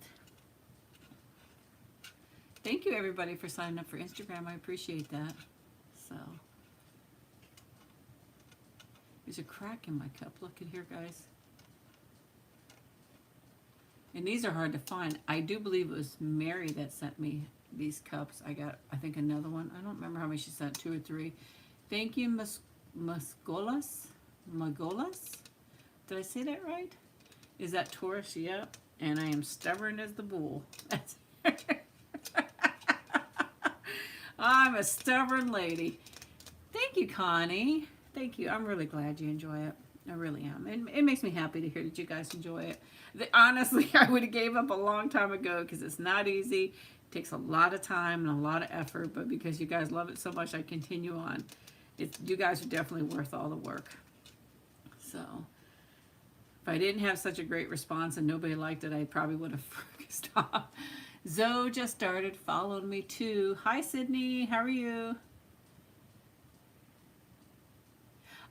Thank you, everybody, for signing up for Instagram. I appreciate that. So, there's a crack in my cup. Look at here, guys. And these are hard to find. I do believe it was Mary that sent me these cups. I got, I think, another one. I don't remember how many she sent, 2 or 3. Thank you, Magolas. Did I say that right? Is that Taurus? Yep. And I am stubborn as the bull. That's I'm a stubborn lady. Thank you, Connie. Thank you. I'm really glad you enjoy it. I really am. It makes me happy to hear that you guys enjoy it. Honestly, I would have gave up a long time ago because it's not easy. It takes a lot of time and a lot of effort, but because you guys love it so much, I continue on. You guys are definitely worth all the work. So, if I didn't have such a great response and nobody liked it, I probably would have stopped. Zoe just started following me too. Hi, Sydney. How are you?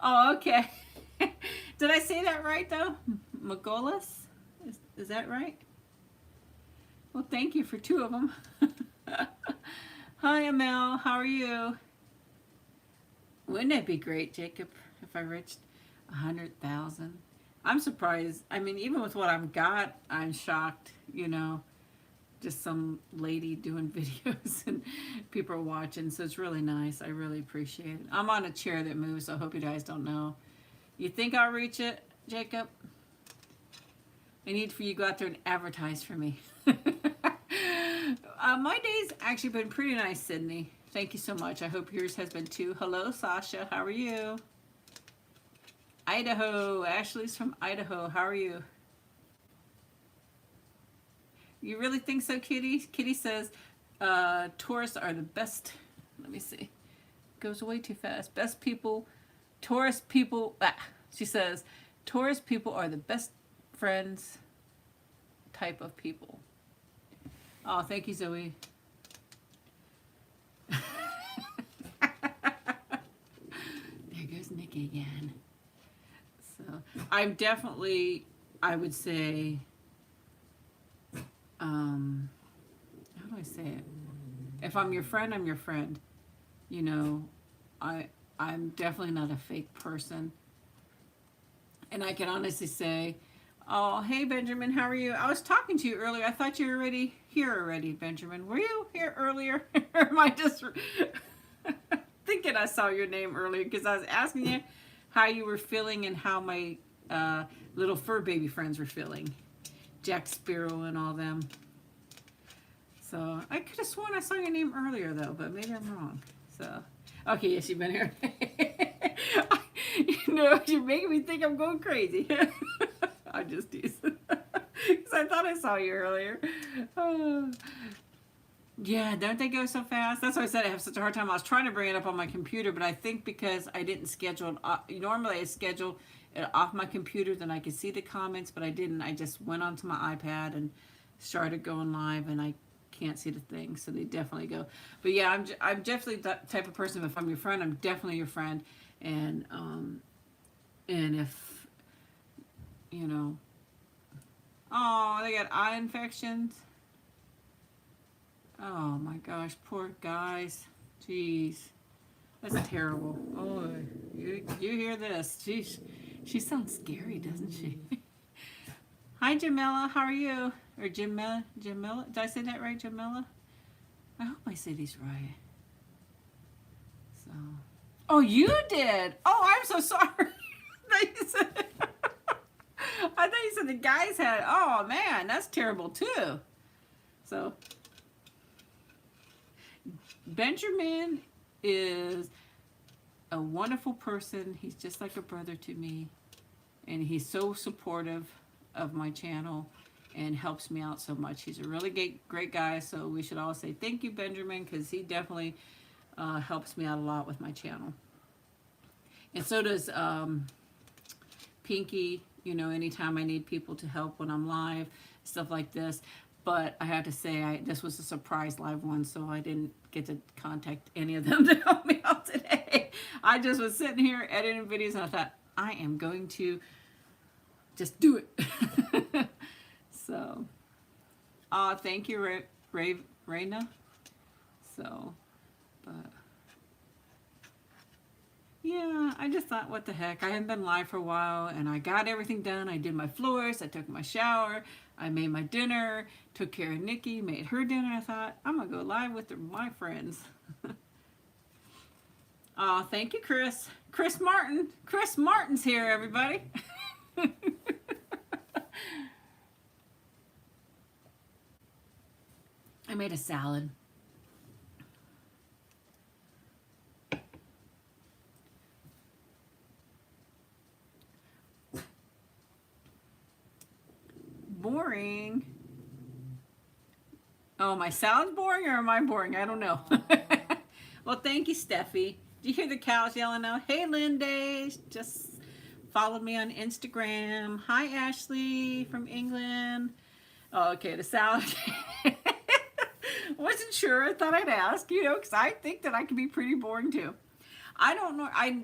Oh, okay. Did I say that right, though? Magolas? Is that right? Well, thank you for 2 of them. Hi, Amel. How are you? Wouldn't it be great, Jacob, if I reached 100,000? I'm surprised. I mean, even with what I've got, I'm shocked, just some lady doing videos and people are watching. So it's really nice. I really appreciate it. I'm on a chair that moves, so I hope you guys don't know. You think I'll reach it, Jacob? I need for you to go out there and advertise for me. My day's actually been pretty nice, Sydney. Thank you so much. I hope yours has been too. Hello, Sasha. How are you? Idaho. Ashley's from Idaho. How are you? You really think so, Kitty? Kitty says Taurus are the best. Let me see. Goes way too fast. Best people. Taurus people. She says Taurus people are the best friends type of people. Oh, thank you, Zoe. There goes Nikki again. So I'm definitely, I would say, how do I say it? If I'm your friend, I'm your friend. I'm definitely not a fake person. And I can honestly say, oh, hey, Benjamin, how are you? I was talking to you earlier. I thought you were here already, Benjamin. Were you here earlier? Or am I just thinking I saw your name earlier? Because I was asking you how you were feeling and how my little fur baby friends were feeling. Jack Sparrow and all them. So I could have sworn I saw your name earlier, though, but maybe I'm wrong. So, okay, yes, you've been here. You're making me think I'm going crazy. I'm just teasing. Because I thought I saw you earlier. Yeah, don't they go so fast? That's why I said I have such a hard time. I was trying to bring it up on my computer, but I think because I didn't schedule it. Normally I schedule it off my computer, then I could see the comments, but I didn't. I just went onto my iPad and started going live, and I can't see the thing, so they definitely go. But yeah, I'm definitely that type of person. If I'm your friend, I'm definitely your friend. And if, oh, they got eye infections. Oh my gosh, poor guys. Jeez. That's terrible. Oh, you hear this. Jeez. She sounds scary, doesn't she? Hi, Jamila. How are you? Or Jamila? Did I say that right, Jamila? I hope I say these right. So. Oh, you did? Oh, I'm so sorry. I thought you said the guys had. Oh, man, that's terrible, too. So, Benjamin is a wonderful person. He's just like a brother to me. And he's so supportive of my channel and helps me out so much. He's a really great guy, so we should all say thank you, Benjamin, because he definitely helps me out a lot with my channel. And so does Pinky, you know, anytime I need people to help when I'm live, stuff like this. But I have to say, this was a surprise live one, so I didn't get to contact any of them to help me out today. I just was sitting here editing videos, and I thought, I am going to just do it. So, thank you, Raina. So, but yeah, I just thought, what the heck? I hadn't been live for a while, and I got everything done. I did my floors, I took my shower, I made my dinner, took care of Nikki, made her dinner. I thought, I'm going to go live with my friends. Oh, thank you, Chris. Chris Martin. Chris Martin's here, everybody. I made a salad. Boring. Oh, my salad's boring, or am I boring? I don't know. Well, thank you, Steffi. Do you hear the cows yelling out? Hey, Linda, just followed me on Instagram. Hi, Ashley from England. Oh, okay, the salad. Wasn't sure. I thought I'd ask, you know, because I think that I can be pretty boring too. I don't know. I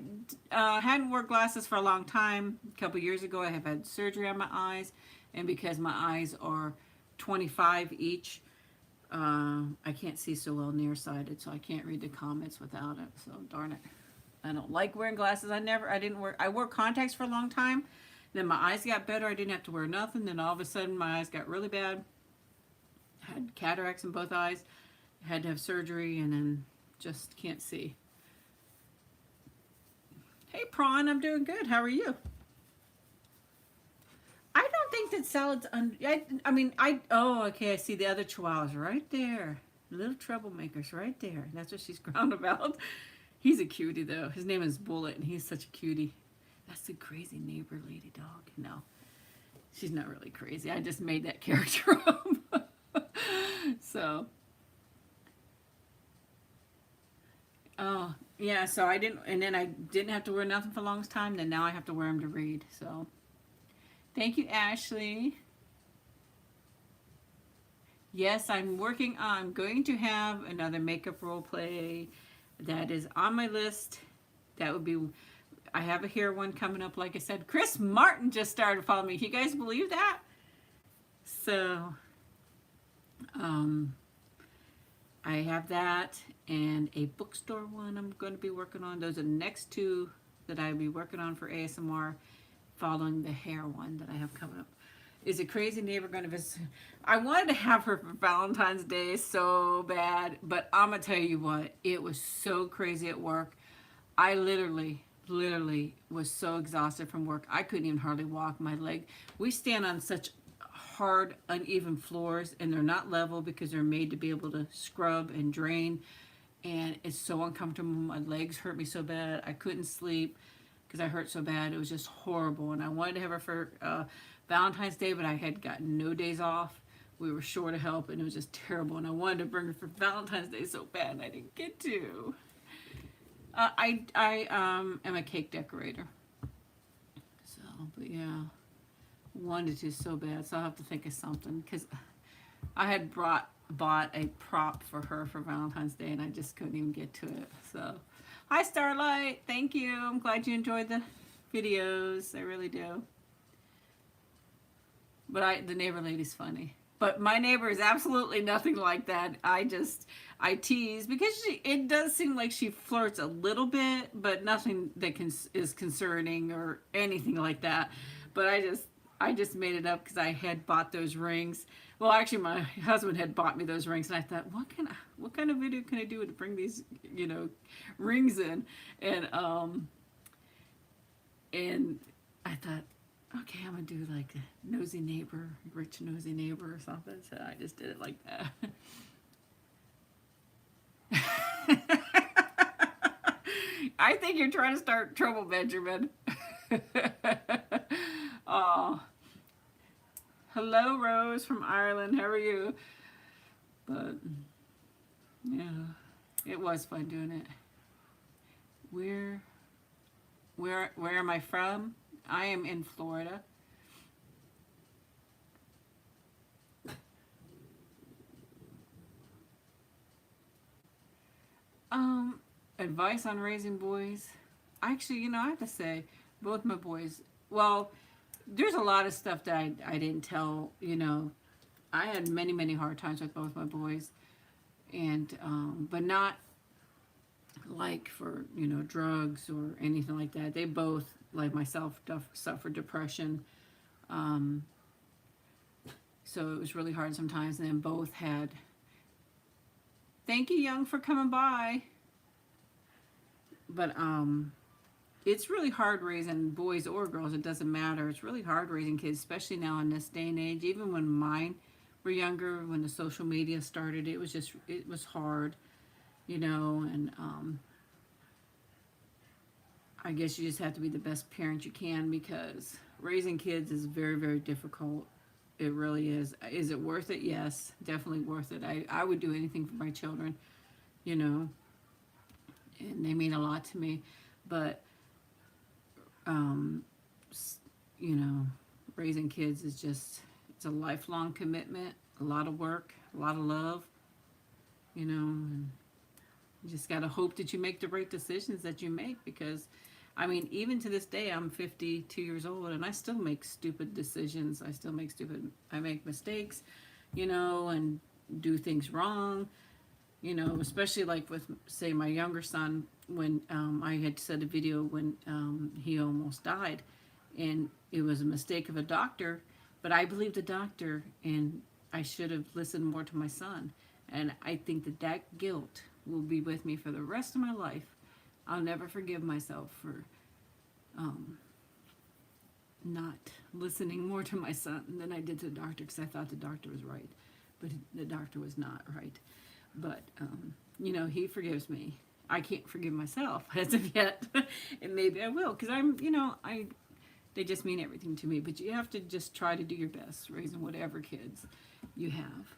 hadn't worn glasses for a long time. A couple years ago, I have had surgery on my eyes. And because my eyes are 25 each, I can't see so well nearsighted, so I can't read the comments without it. So darn it. I don't like wearing glasses. I wore contacts for a long time. Then my eyes got better. I didn't have to wear nothing. Then all of a sudden my eyes got really bad. I had cataracts in both eyes. I had to have surgery, and then just can't see. Hey, Prawn, I'm doing good. How are you? I don't think that salad's oh, okay, I see the other chihuahuas right there. Little troublemakers right there. That's what she's ground about. He's a cutie, though. His name is Bullet, and he's such a cutie. That's the crazy neighbor lady dog. No, she's not really crazy. I just made that character up. So, oh, yeah, so I didn't, and then I didn't have to wear nothing for the longest time, then now I have to wear them to read, so. Thank you, Ashley. Yes, I'm going to have another makeup role play that is on my list. That would be, I have a hair one coming up, like I said. Chris Martin just started following me. Can you guys believe that? So, I have that and a bookstore one I'm going to be working on. Those are the next two that I'll be working on for ASMR, following the hair one that I have coming up. Is a crazy neighbor going to visit? I wanted to have her for Valentine's Day so bad, but I'm going to tell you what, it was so crazy at work. I literally was so exhausted from work. I couldn't even hardly walk. My leg, we stand on such hard, uneven floors, and they're not level because they're made to be able to scrub and drain, and it's so uncomfortable. My legs hurt me so bad. I couldn't sleep because I hurt so bad. It was just horrible, and I wanted to have her for Valentine's Day, but I had gotten no days off. We were short of help, and it was just terrible, and I wanted to bring her for Valentine's Day so bad, and I didn't get to. I am a cake decorator, so, but yeah, wanted to so bad, so I'll have to think of something, because I had bought a prop for her for Valentine's Day, and I just couldn't even get to it. So, hi Starlight, thank you. I'm glad you enjoyed the videos. I really do. But the neighbor lady's funny. But my neighbor is absolutely nothing like that. I tease because it does seem like she flirts a little bit, but nothing that is concerning or anything like that. But I just made it up because I had bought those rings. Well, actually, my husband had bought me those rings, and I thought, what kind of video can I do to bring these, rings in? And I thought, okay, I'm gonna do like a nosy neighbor, rich nosy neighbor or something. So I just did it like that. I think you're trying to start trouble, Benjamin. Oh, hello, Rose from Ireland. How are you? But yeah, it was fun doing it. Where, where am I from? I am in Florida. Advice on raising boys. Actually, I have to say, both my boys. Well, there's a lot of stuff that I didn't tell. I had many, many hard times with both my boys, and but not like for drugs or anything like that. They both, like myself, suffered depression. Um, so it was really hard sometimes. And then both had. Thank you, Young, for coming by. But it's really hard raising boys or girls. It doesn't matter. It's really hard raising kids, especially now in this day and age. Even when mine were younger, when the social media started, it was hard, and I guess you just have to be the best parent you can, because raising kids is very, very difficult. It really is. Is it worth it? Yes, definitely worth it. I would do anything for my children, and they mean a lot to me. But, raising kids is it's a lifelong commitment, a lot of work, a lot of love, and you just got to hope that you make the right decisions that you make, because even to this day, I'm 52 years old and I still make stupid decisions. I make mistakes, and do things wrong, especially like with, say, my younger son, when I had said a video when he almost died, and it was a mistake of a doctor, but I believed the doctor and I should have listened more to my son. And I think that guilt will be with me for the rest of my life. I'll never forgive myself for not listening more to my son than I did to the doctor, because I thought the doctor was right, but the doctor was not right. But, he forgives me. I can't forgive myself as of yet, and maybe I will, because they just mean everything to me. But you have to just try to do your best raising whatever kids you have.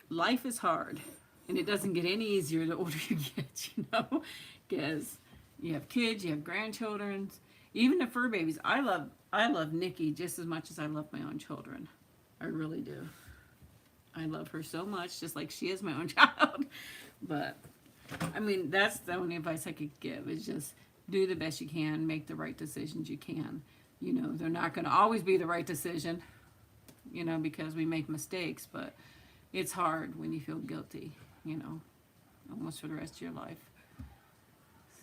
Life is hard, and it doesn't get any easier the older you get, because you have kids, you have grandchildren, even the fur babies. I love Nikki just as much as I love my own children. I really do. I love her so much, just like she is my own child. But that's the only advice I could give, is just do the best you can, make the right decisions you can. They're not going to always be the right decision, because we make mistakes, but it's hard when you feel guilty, almost for the rest of your life.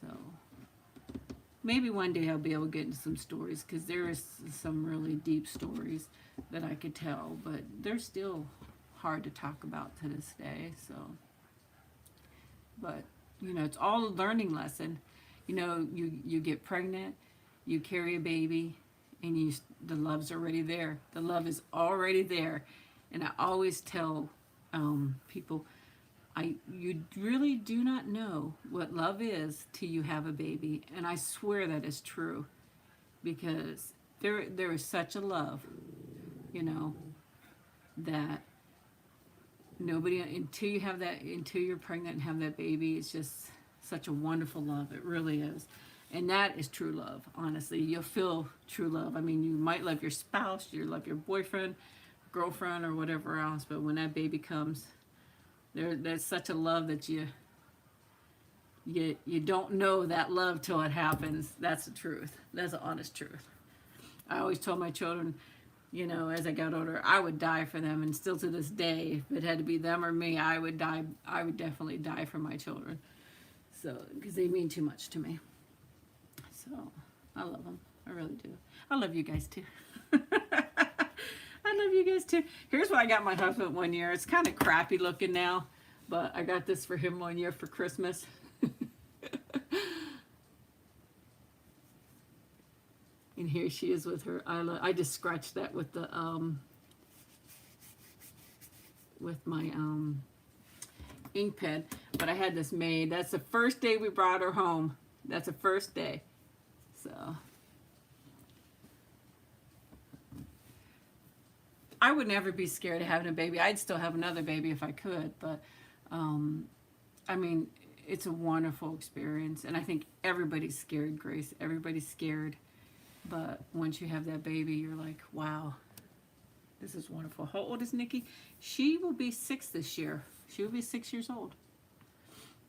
So maybe one day I'll be able to get into some stories, because there is some really deep stories that I could tell, but they're still hard to talk about to this day. So, but it's all a learning lesson. You get pregnant, you carry a baby, and the love's already there. The love is already there. And I always tell people, you really do not know what love is till you have a baby. And I swear that is true, because there is such a love, that nobody, until you're pregnant and have that baby, it's just such a wonderful love. It really is. And that is true love, honestly. You'll feel true love. You might love your spouse, you love your boyfriend, girlfriend, or whatever else, but when that baby comes, there's such a love that you don't know that love till it happens. That's the truth. That's the honest truth. I always told my children, as I got older, I would die for them, and still to this day, if it had to be them or me, I would die. I would definitely die for my children. So, because they mean too much to me. So, I love them. I really do. I love you guys too. I love you guys too. Here's what I got my husband one year. It's kind of crappy looking now, but I got this for him one year for Christmas. And here she is with her. I just scratched that with the with my ink pen, but I had this made. That's the first day we brought her home. That's the first day. So I would never be scared of having a baby. I'd still have another baby if I could, but I mean, it's a wonderful experience, and I think everybody's scared, Grace. Everybody's scared, but once you have that baby, you're like, wow, this is wonderful. How old is Nikki? She will be 6 this year. She will be 6 years old.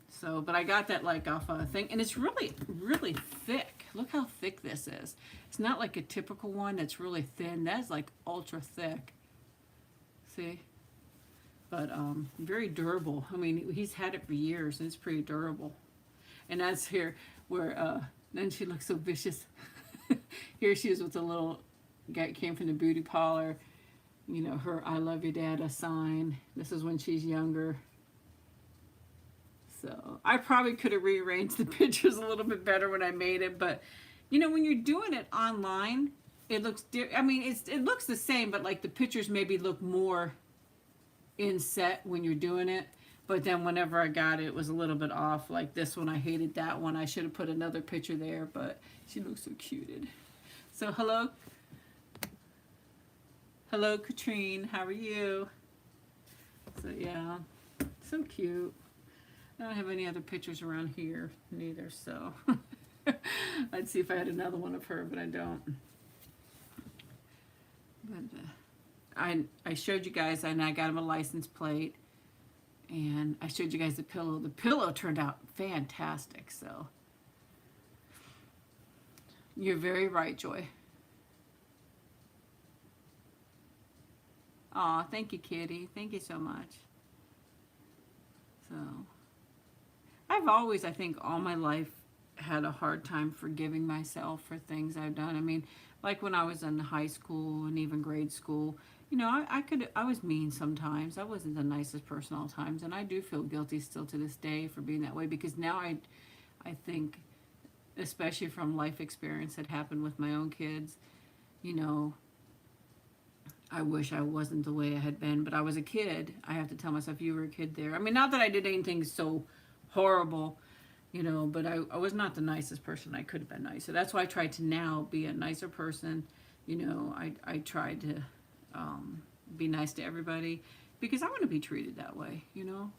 So, but I got that like off a thing, and it's really, really thick. Look how thick this is. It's not like a typical one that's really thin. That's like ultra thick. See? But very durable. I mean, he's had it for years, and it's pretty durable. And that's here where, then she looks so vicious. Here she is with a little guy came from the beauty parlor. You know, her I love your dad sign. This is when she's younger. So I probably could have rearranged the pictures a little bit better when I made it, but you know, when you're doing it online, it looks I mean, it looks the same, but like the pictures maybe look more inset when you're doing it. But then whenever I got it, it was a little bit off. Like this one, I hated that one. I should have put another picture there, but she looks so cuted. So hello, Katrine. How are you? So yeah, so cute. I don't have any other pictures around here neither, so I'd see if I had another one of her, but I don't. But I showed you guys, and I got him a license plate, and I showed you guys the pillow. The pillow turned out fantastic, so you're very right, Joy. Aw, thank you, Kitty. Thank you so much. So I've always, I think, all my life had a hard time forgiving myself for things I've done. I mean, like when I was in high school and even grade school, you know, I was mean sometimes. I wasn't the nicest person all times, and I do feel guilty still to this day for being that way, because now I think, especially from life experience that happened with my own kids, you know, I wish I wasn't the way I had been, but I was a kid. I have to tell myself, you were a kid there. I mean, not that I did anything so horrible, you know, but I was not the nicest person. I could have been nicer. That's why I try to now be a nicer person. You know, I try to be nice to everybody, because I want to be treated that way, you know.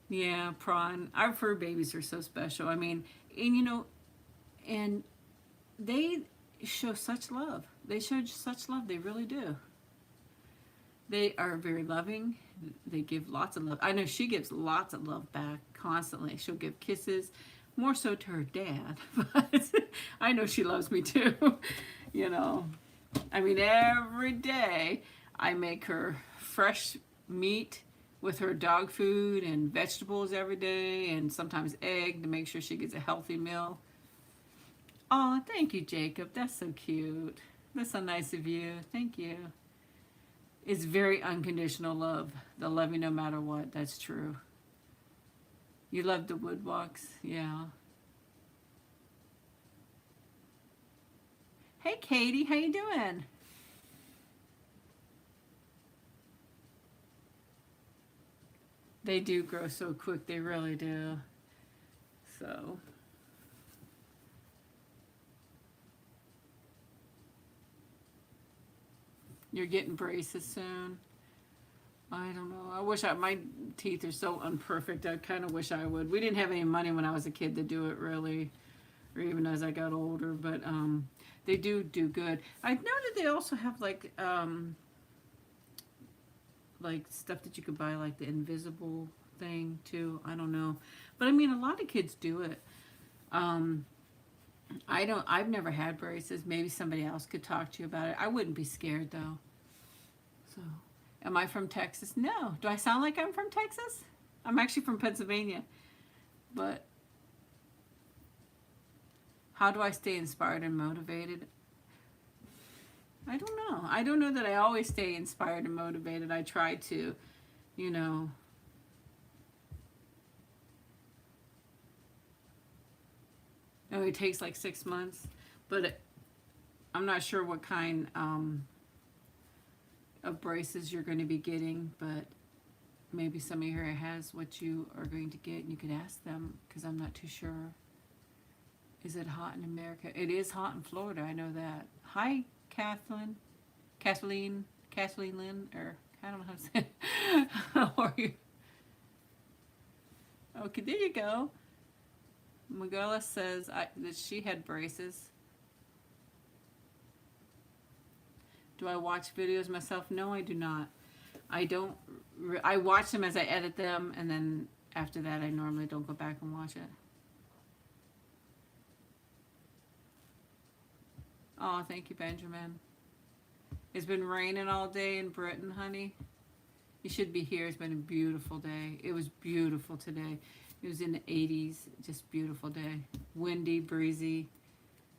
Yeah, prawn. Our fur babies are so special. I mean, and you know, and they show such love. They show such love. They really do. They are very loving. They give lots of love. I know she gives lots of love back constantly. She'll give kisses, more so to her dad, but I know she loves me too. You know, I mean, every day I make her fresh meat with her dog food and vegetables every day, and sometimes egg to make sure she gets a healthy meal. Oh, thank you, Jacob. That's so cute. That's so nice of you. Thank you. It's very unconditional love. They'll love you no matter what. That's true. You love the woodwalks? Yeah. Hey, Katie. How you doing? They do grow so quick. They really do. So... You're getting braces soon. I don't know. I wish my teeth are so imperfect. I kind of wish I would. We didn't have any money when I was a kid to do it, really, or even as I got older. But they do good. I've noted they also have like stuff that you could buy, like the invisible thing too. I don't know, but I mean, a lot of kids do it. I've never had braces. Maybe somebody else could talk to you about it. I wouldn't be scared though. So, am I from Texas? No. Do I sound like I'm from Texas? I'm actually from Pennsylvania. But how do I stay inspired and motivated? I don't know. I don't know that I always stay inspired and motivated. I try to, you know. Oh, it takes like 6 months, but I'm not sure what kind of braces you're going to be getting, but maybe somebody here has what you are going to get, and you could ask them, because I'm not too sure. Is it hot in America? It is hot in Florida, I know that. Hi, Kathleen Lynn, or I don't know how to say it. How are you? Okay, there you go. Magala says that she had braces. Do I watch videos myself? No, I do not. I don't. I watch them as I edit them, and then after that, I normally don't go back and watch it. Oh, thank you, Benjamin. It's been raining all day in Britain, honey. You should be here. It's been a beautiful day. It was beautiful today. It was in the 80s. Just beautiful day. Windy, breezy,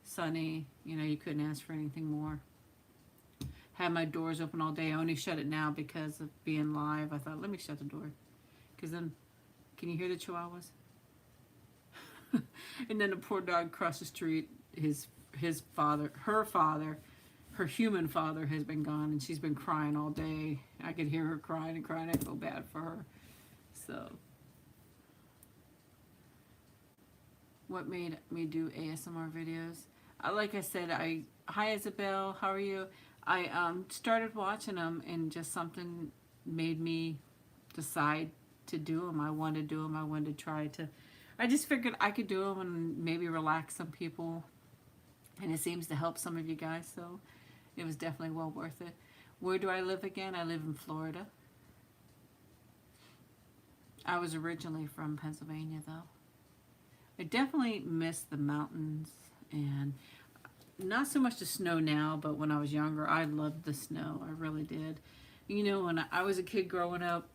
sunny. You know, you couldn't ask for anything more. Had my doors open all day. I only shut it now because of being live. I thought, let me shut the door. Because then, can you hear the chihuahuas? And then the poor dog across the street, his father, her human father has been gone, and she's been crying all day. I could hear her crying and crying. I feel bad for her. So, what made me do ASMR videos? Like I said, hi Isabel, how are you? I started watching them, and just something made me decide to do them. I wanted to do them. I wanted to try to. I just figured I could do them and maybe relax some people, and it seems to help some of you guys. So it was definitely well worth it. Where do I live again? I live in Florida. I was originally from Pennsylvania, though. I definitely miss the mountains, and not so much the snow now, but when I was younger, I loved the snow. I really did. You know, when I was a kid growing up,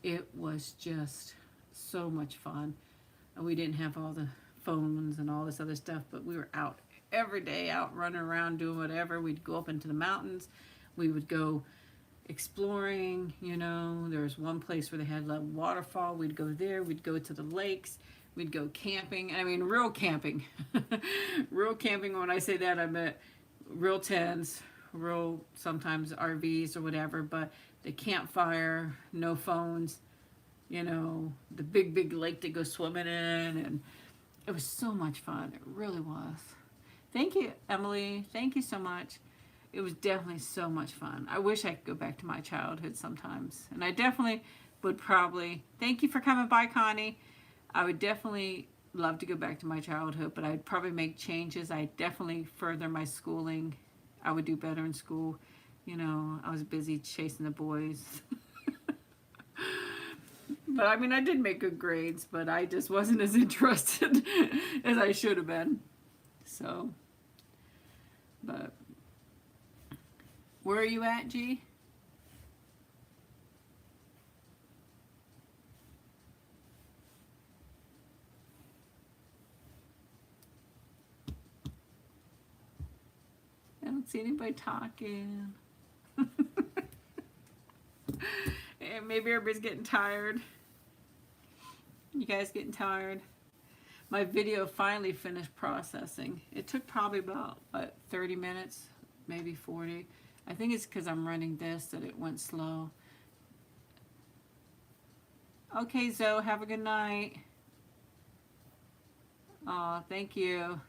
it was just so much fun. And we didn't have all the phones and all this other stuff, but we were out every day, out running around doing whatever. We'd go up into the mountains. We would go exploring, you know. There was one place where they had a waterfall. We'd go there. We'd go to the lakes. We'd go camping. I mean, real camping. Real camping, when I say that, I meant real tents, real sometimes RVs or whatever, but the campfire, no phones, you know, the big lake to go swimming in, and it was so much fun. It really was. Thank you, Emily. Thank you so much. It was definitely so much fun. I wish I could go back to my childhood sometimes, and I definitely would probably. Thank you for coming by, Connie. I would definitely love to go back to my childhood, but I'd probably make changes. I'd definitely further my schooling. I would do better in school. You know, I was busy chasing the boys. But I mean, I did make good grades, but I just wasn't as interested as I should have been. So, but where are you at, G? I don't see anybody talking. And maybe everybody's getting tired. You guys getting tired? My video finally finished processing. It took probably about, 30 minutes, maybe 40. I think it's because I'm running this that it went slow. Okay, Zoe, have a good night. Aw, thank you.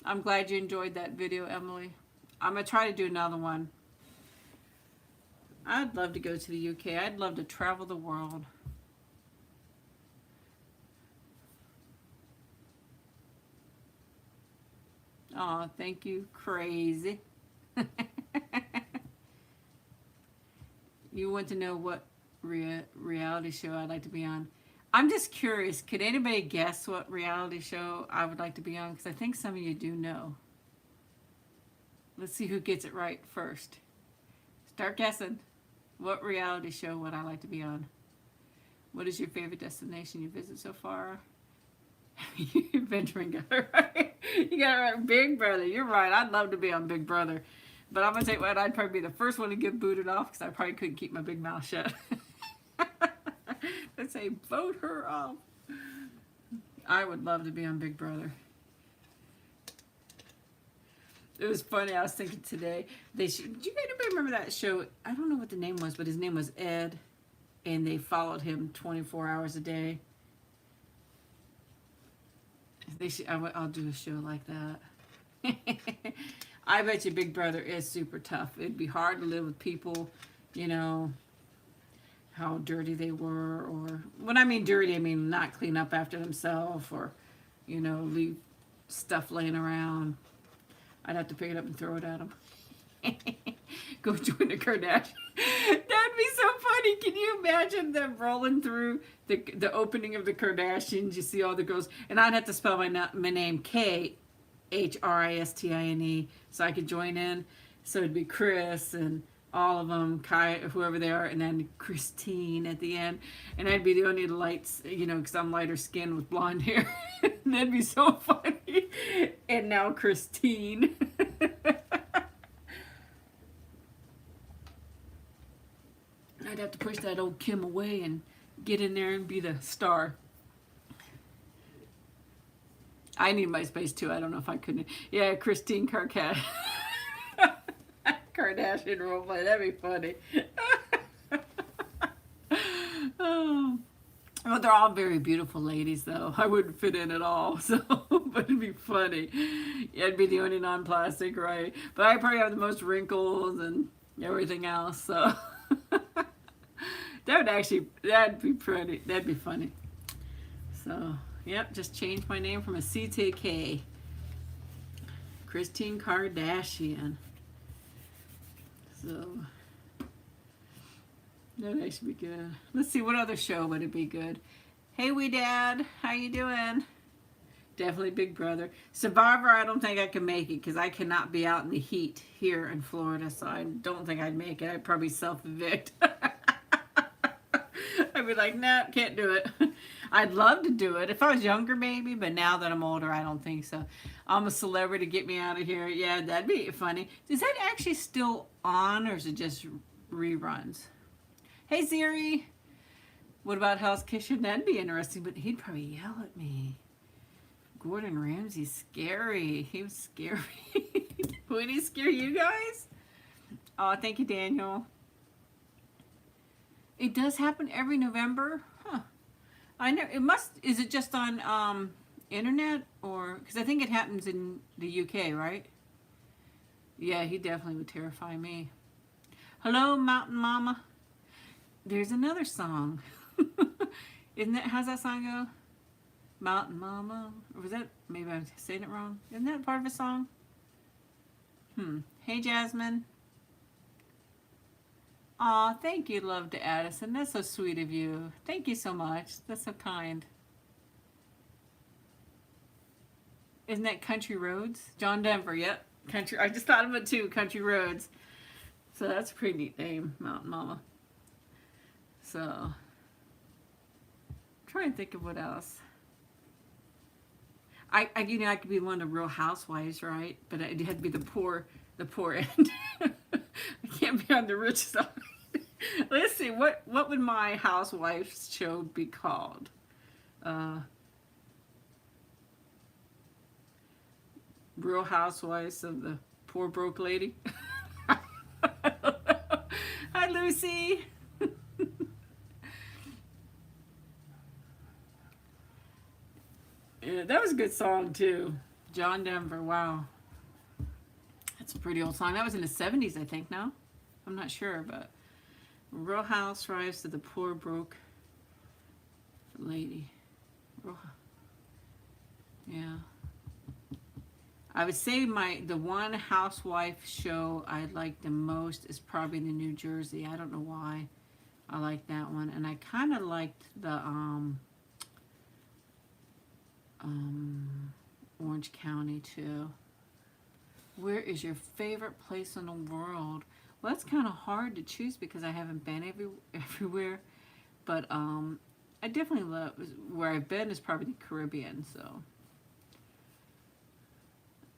I'm glad you enjoyed that video, Emily. I'm going to try to do another one. I'd love to go to the UK. I'd love to travel the world. Aw, thank you, crazy. You want to know what reality show I'd like to be on? I'm just curious, could anybody guess what reality show I would like to be on? Because I think some of you do know. Let's see who gets it right first. Start guessing. What reality show would I like to be on? What is your favorite destination you visit so far? Benjamin got it right. You got it right. Big Brother. You're right. I'd love to be on Big Brother. But I'm going to tell you what, I'd probably be the first one to get booted off because I probably couldn't keep my big mouth shut. Let's say, vote her off. I would love to be on Big Brother. It was funny. I was thinking today, do you anybody remember that show? I don't know what the name was, but his name was Ed. and they followed him 24 hours a day. They should, I'll do a show like that. I bet you Big Brother is super tough. It'd be hard to live with people, you know, how dirty they were, or when I mean dirty, I mean not clean up after themselves, or, you know, leave stuff laying around. I'd have to pick it up and throw it at them. Go join the Kardashians. That'd be so funny. Can you imagine them rolling through the opening of the Kardashians? You see all the girls, and I'd have to spell my name Kristine, so I could join in. So it'd be Chris and all of them, Kai, whoever they are, and then Christine at the end. And I'd be the only lights, you know, because I'm lighter skinned with blonde hair. That'd be so funny. And now Christine. I'd have to push that old Kim away and get in there and be the star. I need my space too. I don't know if I couldn't. Yeah, Christine Kardashian roleplay. That'd be funny. Oh. Well, they're all very beautiful ladies, though. I wouldn't fit in at all, so but it'd be funny. Yeah, I'd be the only non-plastic, right? But I probably have the most wrinkles and everything else, so that'd be pretty. That'd be funny. So, yep, just changed my name from a C to a K. Christine Kardashian. So that'd actually be good. Let's see, what other show would it be good? Hey, wee dad, how you doing? Definitely Big Brother. Survivor, I don't think I can make it because I cannot be out in the heat here in Florida, so I don't think I'd make it. I'd probably self-evict. I'd be like, nah, can't do it. I'd love to do it. If I was younger, maybe, but now that I'm older, I don't think so. I'm a celebrity, get me out of here. Yeah, that'd be funny. Is that actually still on, or is it just reruns? Hey, Ziri. What about Hell's Kitchen? That'd be interesting, but he'd probably yell at me. Gordon Ramsay's scary. He was scary. Would he scare you guys? Oh, thank you, Daniel. It does happen every November? Huh. I know it must. Is it just on internet, or because I think it happens in the UK, right? Yeah, he definitely would terrify me. Hello, Mountain Mama. There's another song. Isn't that, how's that song go? Mountain Mama, or was that, maybe I'm saying it wrong? Isn't that part of a song? Hey, Jasmine. Aw, thank you, love to Addison. That's so sweet of you. Thank you so much. That's so kind. Isn't that Country Roads? John Denver, yep. Country. I just thought of it too, Country Roads. So that's a pretty neat name, Mountain Mama. So, I'm trying to think of what else. I I could be one of the Real Housewives, right? But it had to be the poor end. I can't be on the rich side. Let's see, what would my Housewives show be called? Real Housewives of the Poor Broke Lady. Hi, Lucy. Yeah, that was a good song too. John Denver, wow. That's a pretty old song. That was in the 70s, I think, no? I'm not sure, but Real Housewives of the Poor Broke Lady. Yeah. I would say the one housewife show I like the most is probably the New Jersey. I don't know why I like that one. And I kind of liked the Orange County too. Where is your favorite place in the world? Well, that's kind of hard to choose because I haven't been everywhere. But I definitely love, where I've been is probably the Caribbean. So,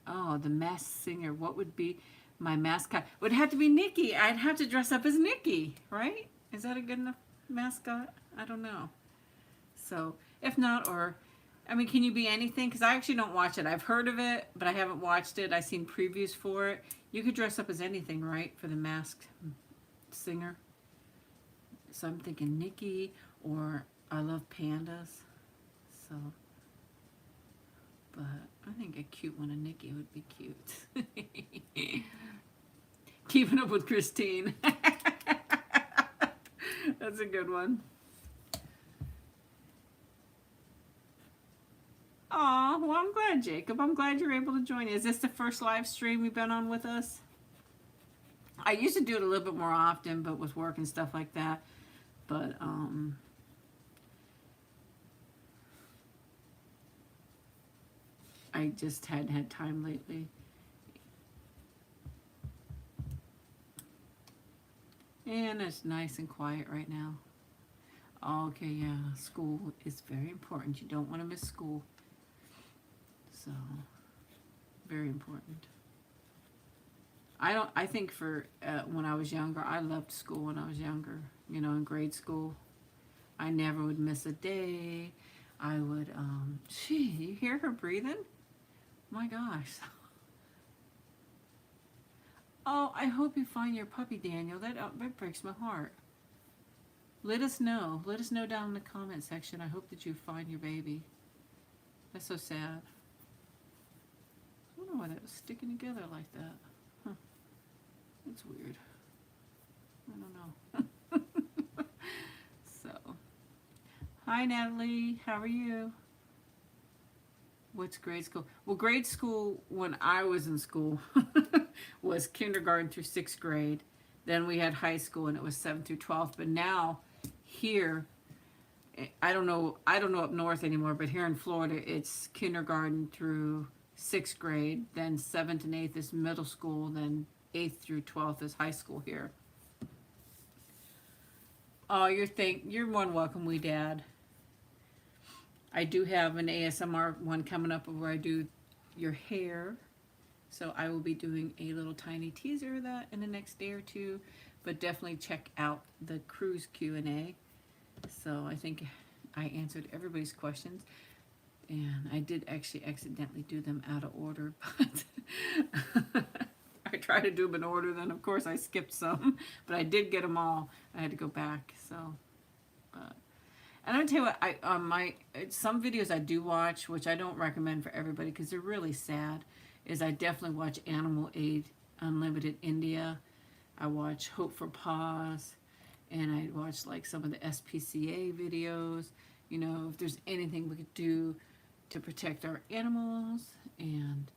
oh, the Masked Singer. What would be my mascot? Would have to be Nikki. I'd have to dress up as Nikki, right? Is that a good enough mascot? I don't know. So, if not, or I mean, can you be anything? Because I actually don't watch it. I've heard of it, but I haven't watched it. I've seen previews for it. You could dress up as anything, right? For the Masked Singer. So I'm thinking Nikki, or I love pandas. So, but I think a cute one of Nikki would be cute. Keeping up with Christine. That's a good one. Aw, well, I'm glad, Jacob. I'm glad you're able to join. Is this the first live stream you've been on with us? I used to do it a little bit more often, but with work and stuff like that. But, I just hadn't had time lately. And it's nice and quiet right now. Okay, yeah, school is very important. You don't want to miss school. So, very important. I think for when I was younger, I loved school when I was younger. You know, in grade school, I never would miss a day. I would, gee, you hear her breathing? My gosh. Oh, I hope you find your puppy, Daniel. That breaks my heart. Let us know. Let us know down in the comment section. I hope that you find your baby. That's so sad. I don't know why that was sticking together like that. Huh. It's weird. I don't know. So, hi Natalie. How are you? What's grade school? Well, grade school when I was in school was kindergarten through 6th grade. Then we had high school and it was 7th through 12th. But now here, I don't know up north anymore, but here in Florida, it's kindergarten through 6th grade. Then 7th and 8th is middle school. Then 8th through 12th is high school here. Oh, you're more than welcome, wee dad. I do have an ASMR one coming up where I do your hair. So I will be doing a little tiny teaser of that in the next day or two. But definitely check out the cruise Q&A. So I think I answered everybody's questions. And I did actually accidentally do them out of order. But I tried to do them in order. Then, of course, I skipped some. But I did get them all. I had to go back. So... and I'll tell you what, some videos I do watch, which I don't recommend for everybody because they're really sad, is I definitely watch Animal Aid Unlimited India. I watch Hope for Paws, and I watch like some of the SPCA videos. You know, if there's anything we could do to protect our animals and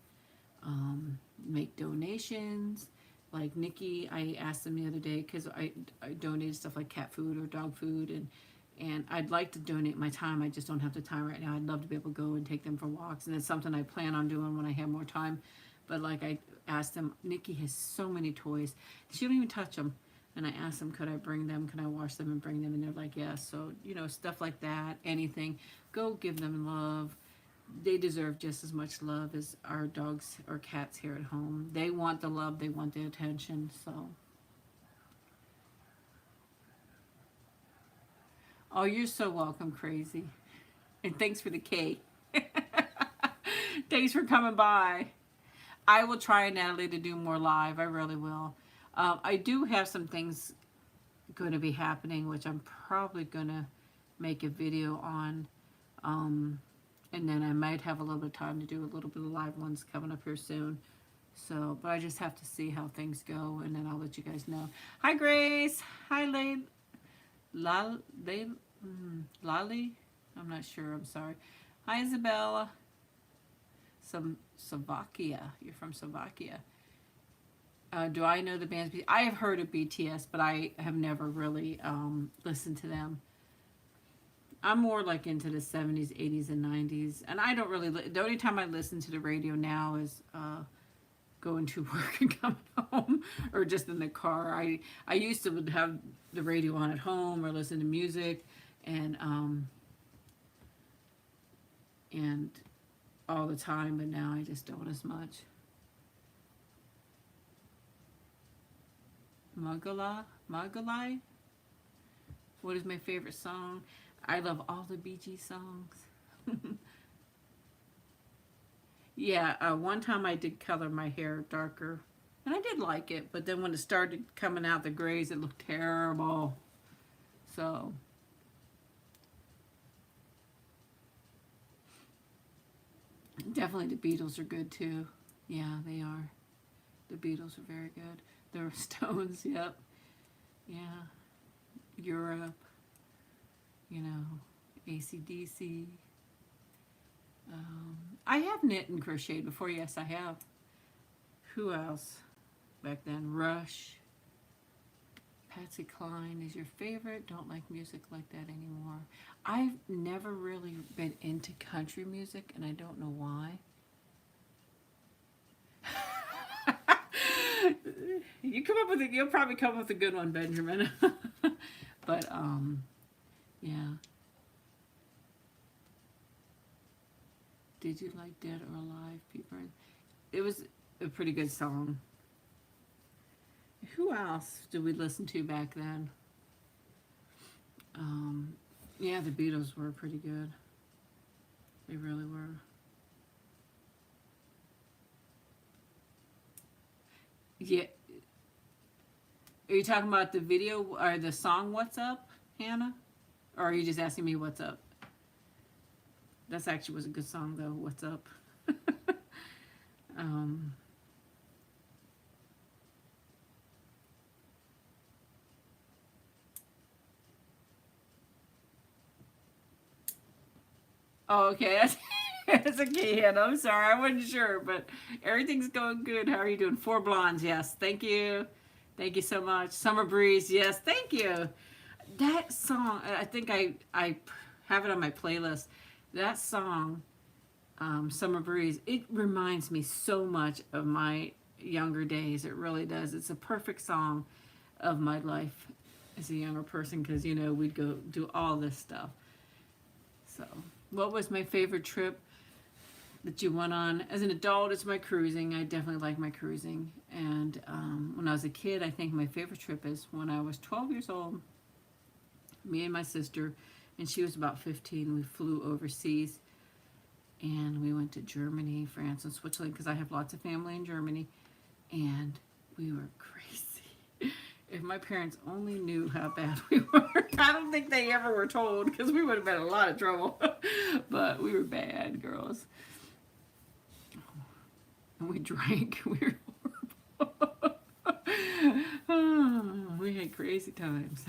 make donations. Like Nikki, I asked them the other day because I donated stuff like cat food or dog food, and I'd like to donate my time. I just don't have the time right now. I'd love to be able to go and take them for walks. And it's something I plan on doing when I have more time. But like I asked them, Nikki has so many toys. She don't even touch them. And I asked them, could I bring them? Can I wash them and bring them? And they're like, yes. So, you know, stuff like that, anything. Go give them love. They deserve just as much love as our dogs or cats here at home. They want the love. They want the attention. So... oh, you're so welcome, Crazy. And thanks for the cake. Thanks for coming by. I will try, Natalie, to do more live. I really will. I do have some things going to be happening, which I'm probably going to make a video on. And then I might have a little bit of time to do a little bit of live ones coming up here soon. So, but I just have to see how things go, and then I'll let you guys know. Hi, Grace. Hi, Lali? I'm not sure. I'm sorry. Hi, Isabella. Slovakia. You're from Slovakia. Do I know the band's BTS? I have heard of BTS, but I have never really listened to them. I'm more like into the 70s, 80s, and 90s. And I don't really... the only time I listen to the radio now is going to work and coming home, or just in the car. I used to have the radio on at home or listen to music, and all the time, but now I just don't as much. Magalai? What is my favorite song? I love all the Bee Gees songs. Yeah, one time I did color my hair darker, and I did like it, but then when it started coming out the grays, it looked terrible. So, definitely the Beatles are good too. Yeah, they are. The Beatles are very good. The Stones, yep. Yeah. Europe, you know, AC/DC. I have knit and crocheted before. Yes, I have. Who else back then? Rush. Patsy Cline is your favorite. Don't like music like that anymore. I've never really been into country music, and I don't know why. You'll probably come up with a good one, Benjamin. But yeah. Did you like Dead or Alive, Pete Burns? It was a pretty good song. Who else did we listen to back then? Yeah, the Beatles were pretty good. They really were. Yeah. Are you talking about the video or the song What's Up, Hannah? Or are you just asking me what's up? That's actually was a good song though, What's Up? um, oh, okay. That's okay, Hannah. I'm sorry. I wasn't sure, but everything's going good. How are you doing? Four Blondes, yes. Thank you. Thank you so much. Summer Breeze, yes. Thank you. That song, I think I have it on my playlist. That song, Summer Breeze, it reminds me so much of my younger days. It really does. It's a perfect song of my life as a younger person because, you know, we'd go do all this stuff. So, what was my favorite trip that you went on? As an adult, it's my cruising. I definitely like my cruising. And when I was a kid, I think my favorite trip is when I was 12 years old. Me and my sister, and she was about 15. We flew overseas, and we went to Germany, France, and Switzerland because I have lots of family in Germany, and we were crazy. If my parents only knew how bad we were, I don't think they ever were told because we would have been in a lot of trouble. But we were bad girls. And we drank. We were horrible. Oh, we had crazy times.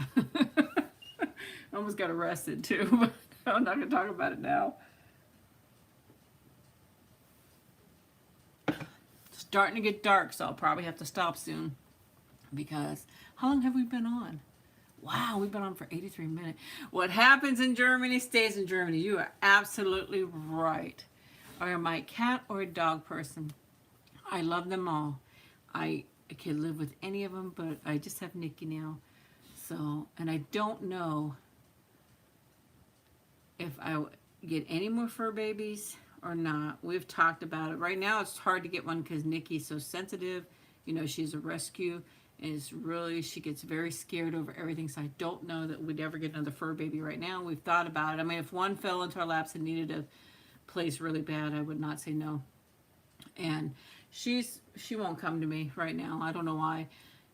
I almost got arrested too, but I'm not going to talk about it now. It's starting to get dark, so I'll probably have to stop soon. Because, how long have we been on? Wow, we've been on for 83 minutes. What happens in Germany stays in Germany. You are absolutely right. Am I a cat or a dog person? I love them all. I can live with any of them, but I just have Nikki now. So, and I don't know if I get any more fur babies or not. We've talked about it. Right now it's hard to get one because Nikki's so sensitive. You know, she's a rescue. And she gets very scared over everything. So I don't know that we'd ever get another fur baby right now. We've thought about it. I mean, if one fell into our laps and needed a place really bad, I would not say no. And she won't come to me right now. I don't know why.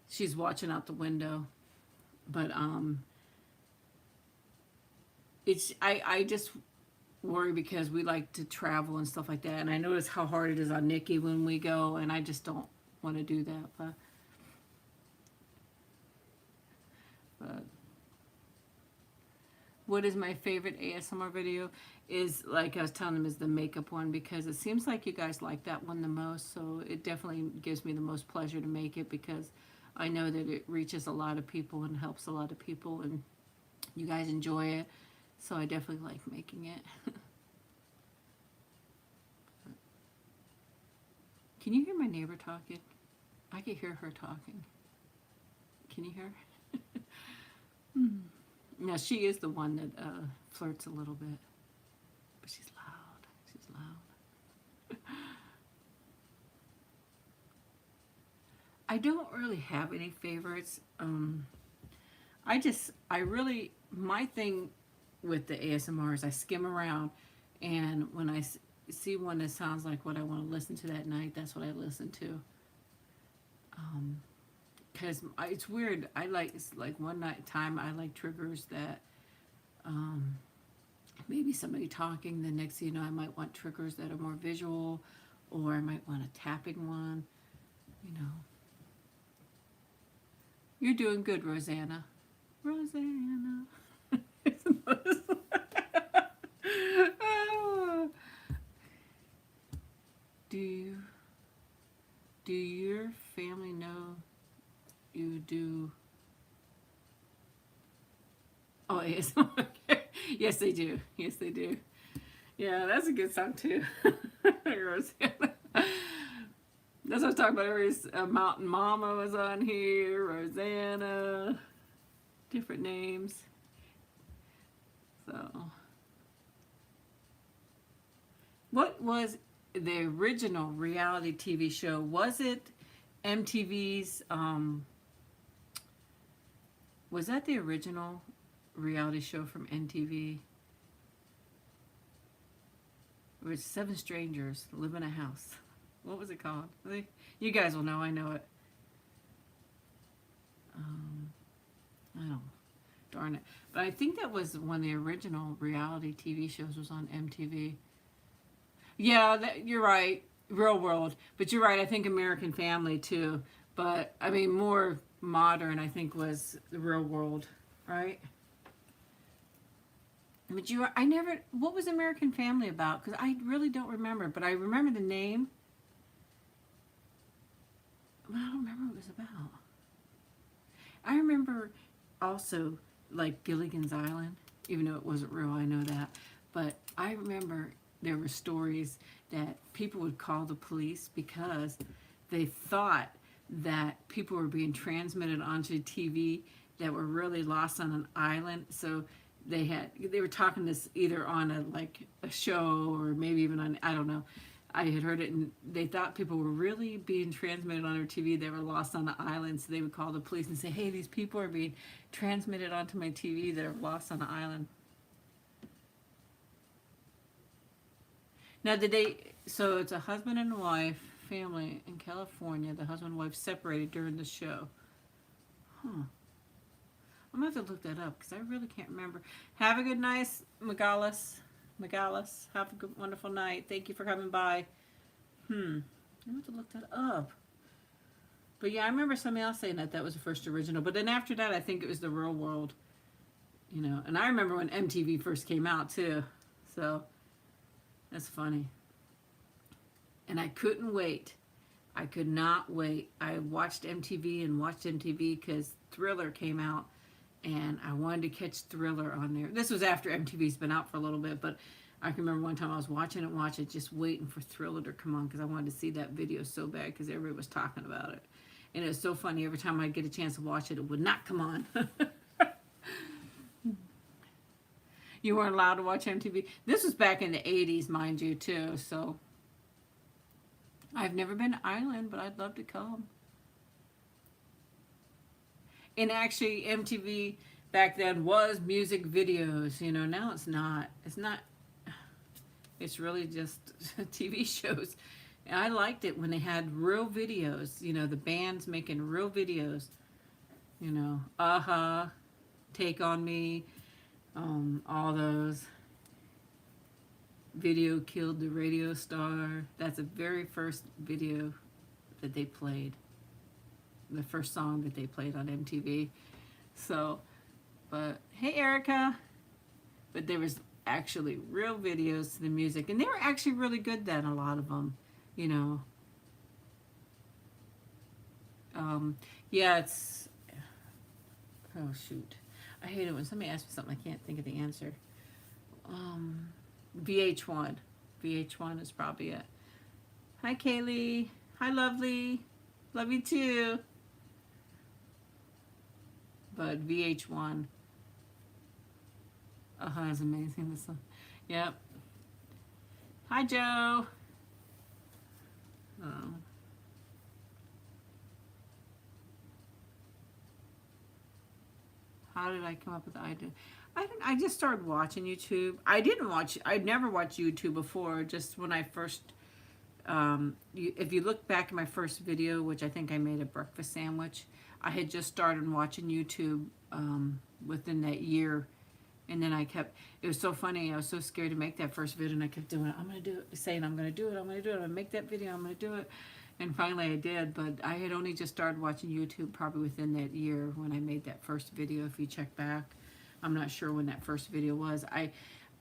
She's watching out the window. But I just worry because we like to travel and stuff like that, and I notice how hard it is on Nikki when we go, and I just don't want to do that. But what is my favorite ASMR video is, like I was telling them, is the makeup one, because it seems like you guys like that one the most, so it definitely gives me the most pleasure to make it because I know that it reaches a lot of people and helps a lot of people, and you guys enjoy it. So I definitely like making it. Can you hear my neighbor talking? I can hear her talking. Can you hear her? Now, she is the one that flirts a little bit. But she's loud. She's loud. I don't really have any favorites. My thing with the ASMR is I skim around, and when I see one that sounds like what I want to listen to that night, that's what I listen to. because it's weird. It's like one night time I like triggers that um, maybe somebody talking. The next thing you know, I might want triggers that are more visual, or I might want a tapping one. You know, you're doing good, Rosanna. Rosanna. do you, do your family know you do? Oh, yes. Yes, they do. Yes, they do. Yeah, that's a good song too. Rosanna. That's what I was talking about. Everybody's Mountain Mama was on here. Rosanna. Different names. So, what was the original reality TV show? Was it MTV's? Was that the original reality show from MTV? It was Seven Strangers Live in a House. What was it called? You guys will know. I know it. I don't know. Darn it. But I think that was one of the original reality TV shows was on MTV. Yeah, you're right. Real World. But you're right. I think American Family too. But I mean, more modern, I think, was the Real World, right? But I never. What was American Family about? Because I really don't remember. But I remember the name. But I don't remember what it was about. I remember also like Gilligan's Island, even though it wasn't real. I know that. But I remember there were stories that people would call the police because they thought that people were being transmitted onto TV that were really lost on an island. So they were talking this either on a show or maybe even on, I don't know. I had heard it, and they thought people were really being transmitted on their TV. They were lost on the island, so they would call the police and say, "Hey, these people are being transmitted onto my TV that are lost on the island." Now, so it's a husband and wife family in California. The husband and wife separated during the show. Huh. I'm going to have to look that up because I really can't remember. Have a good night, Megalis. Have a good, wonderful night. Thank you for coming by. I'm going to have to look that up. But yeah, I remember somebody else saying that was the first original. But then after that, I think it was the Real World. You know, and I remember when MTV first came out too. So that's funny. And I couldn't wait. I could not wait. I watched MTV because Thriller came out. And I wanted to catch Thriller on there. This was after MTV's been out for a little bit, but I can remember one time I was watching it, just waiting for Thriller to come on because I wanted to see that video so bad because everybody was talking about it. And it was so funny. Every time I'd get a chance to watch it, it would not come on. You weren't allowed to watch MTV. This was back in the 80s, mind you, too. So I've never been to Ireland, but I'd love to come. And actually, MTV back then was music videos. You know, now it's not. It's not. It's really just TV shows. And I liked it when they had real videos. You know, the bands making real videos. You know, Aha, Take on Me, all those. Video Killed the Radio Star. That's the very first video that they played. The first song that they played on MTV. So, but hey, Erica. But there was actually real videos to the music, and they were actually really good then, a lot of them, you know. Yeah, it's, oh shoot. I hate it when somebody asks me something I can't think of the answer. VH1. VH1 is probably it. Hi, Kaylee. Hi, lovely. Love you too. But VH1. Oh, it's amazing. This one. Yep. Hi, Joe. How did I come up with the idea? I just started watching YouTube. I'd never watched YouTube before, just when I first, if you look back at my first video, which I think I made a breakfast sandwich, I had just started watching YouTube within that year. And then it was so funny. I was so scared to make that first video, and I kept doing it. I'm going to do it, saying I'm going to do it. I'm going to do it. I'm going to make that video. I'm going to do it. And finally I did, but I had only just started watching YouTube probably within that year when I made that first video, if you check back. I'm not sure when that first video was. I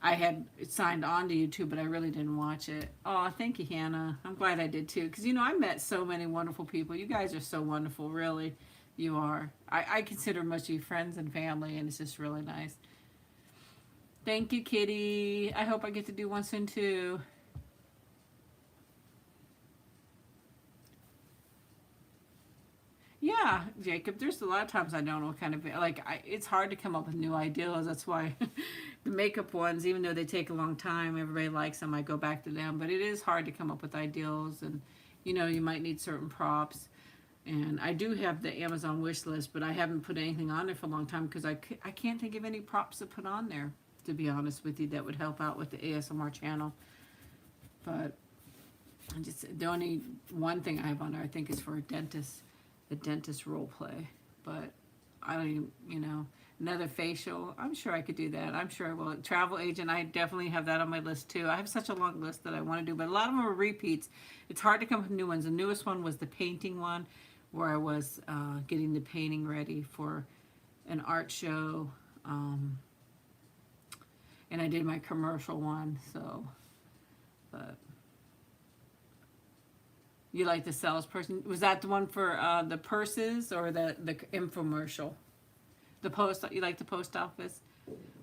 had signed on to YouTube, but I really didn't watch it. Oh, thank you, Hannah. I'm glad I did too, because, you know, I met so many wonderful people. You guys are so wonderful, really. You are. I consider most of you friends and family, and it's just really nice. Thank you, Kitty. I hope I get to do one soon too. Yeah, Jacob, there's a lot of times I don't know what kind of, like, it's hard to come up with new ideas. That's why the makeup ones, even though they take a long time, everybody likes them, I go back to them. But it is hard to come up with ideals, and, you know, you might need certain props. And I do have the Amazon wish list, but I haven't put anything on there for a long time because I can't think of any props to put on there, to be honest with you, that would help out with the ASMR channel. But the only one thing I have on there, I think, is for a dentist. The dentist role play, but I don't even, you know, another facial. I'm sure I could do that. I'm sure I will. Travel agent, I definitely have that on my list too. I have such a long list that I want to do, but a lot of them are repeats. It's hard to come up with new ones. The newest one was the painting one, where I was getting the painting ready for an art show, and I did my commercial one. So, but. You like the salesperson? Was that the one for the purses or the infomercial? The post. You like the post office?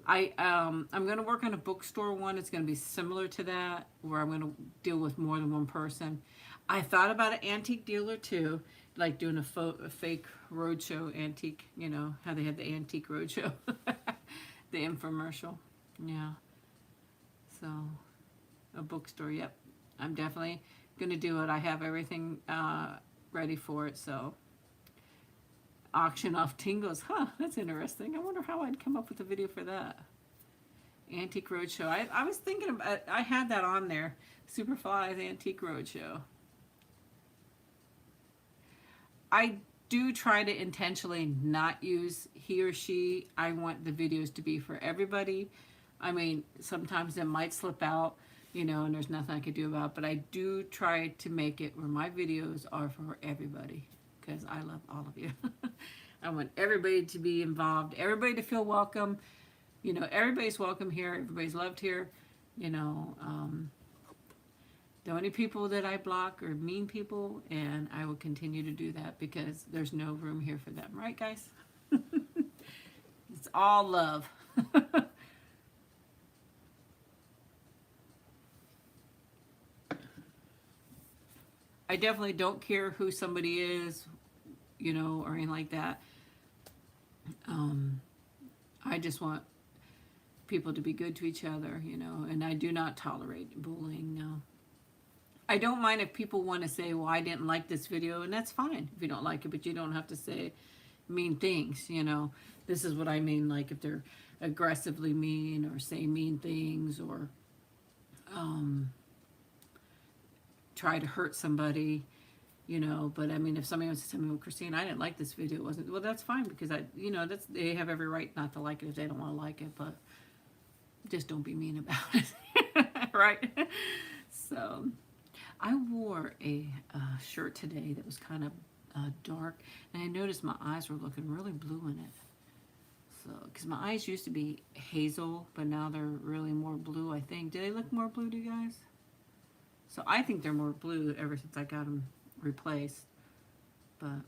I'm going to work on a bookstore one. It's going to be similar to that, where I'm going to deal with more than one person. I thought about an antique dealer too, like doing a fake roadshow antique. You know how they have the antique roadshow, the infomercial. Yeah. So, a bookstore. Yep. I'm definitely gonna do it. I have everything ready for it. So, auction off tingles. Huh, that's interesting. I wonder how I'd come up with a video for that. Antique Roadshow. I was thinking about, I had that on there. SuperFly's Antique Roadshow. I do try to intentionally not use he or she. I want the videos to be for everybody. I mean, sometimes it might slip out, you know, and there's nothing I could do about it, but I do try to make it where my videos are for everybody, because I love all of you. I want everybody to be involved, everybody to feel welcome. You know, everybody's welcome here, everybody's loved here. You know, the only people that I block are mean people, and I will continue to do that because there's no room here for them. Right, guys? It's all love. I definitely don't care who somebody is, you know, or anything like that. I just want people to be good to each other, you know, and I do not tolerate bullying, no. I don't mind if people want to say, well, I didn't like this video, and that's fine if you don't like it, but you don't have to say mean things, you know. This is what I mean, like if they're aggressively mean or say mean things or try to hurt somebody, you know. But I mean, if somebody wants to tell me, well, Christine, I didn't like this video, it wasn't, well, that's fine, because you know, they have every right not to like it if they don't want to like it, but just don't be mean about it. Right? So I wore a shirt today that was kind of dark, and I noticed my eyes were looking really blue in it. So, because my eyes used to be hazel, but now they're really more blue, I think. Do they look more blue to you guys? So I think they're more blue ever since I got them replaced. But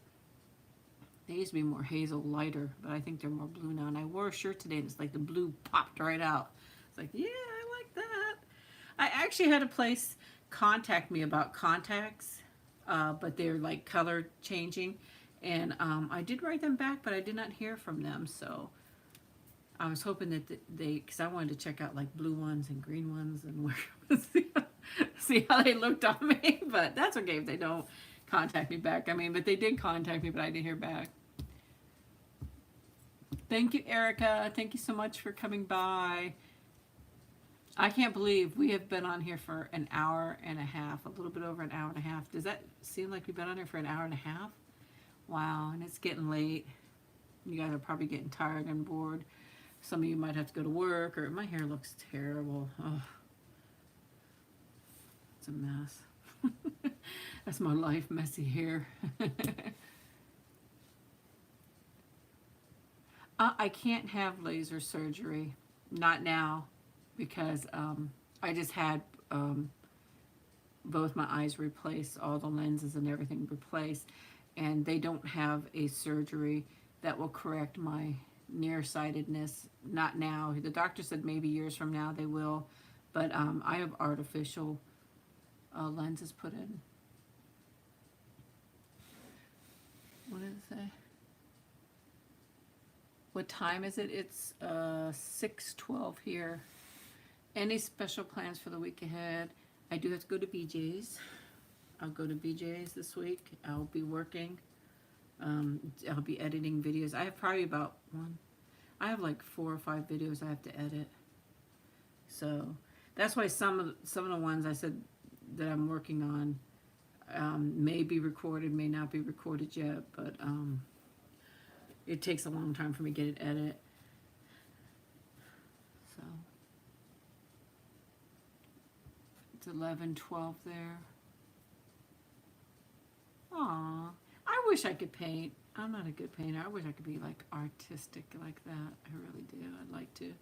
they used to be more hazel, lighter, but I think they're more blue now. And I wore a shirt today, and it's like the blue popped right out. It's like, yeah, I like that. I actually had a place contact me about contacts, but they're like color changing. And I did write them back, but I did not hear from them. So I was hoping that because I wanted to check out like blue ones and green ones and see how they looked on me. But that's okay if they don't contact me back. I mean, but they did contact me, but I didn't hear back. Thank you, Erica. Thank you so much for coming by. I can't believe we have been on here for an hour and a half, a little bit over an hour and a half. Does that seem like we've been on here for an hour and a half? Wow, and it's getting late. You guys are probably getting tired and bored. Some of you might have to go to work, or my hair looks terrible. Oh, it's a mess. That's my life, messy hair. I can't have laser surgery. Not now, because I just had both my eyes replaced, all the lenses and everything replaced, and they don't have a surgery that will correct my nearsightedness. Not now. The doctor said maybe years from now they will, but I have artificial lenses put in. What did it say? What time is it? It's 6:12 here. Any special plans for the week ahead? I do have to go to BJ's. I'll go to BJ's this week. I'll be working. I'll be editing videos. I have probably about I have like 4 or 5 videos I have to edit. So that's why some of the ones I said that I'm working on may be recorded, may not be recorded yet, but it takes a long time for me to get it edit. So it's 11:12 there. Aw, I wish I could paint. I'm not a good painter. I wish I could be like artistic like that. I really do. I'd like to.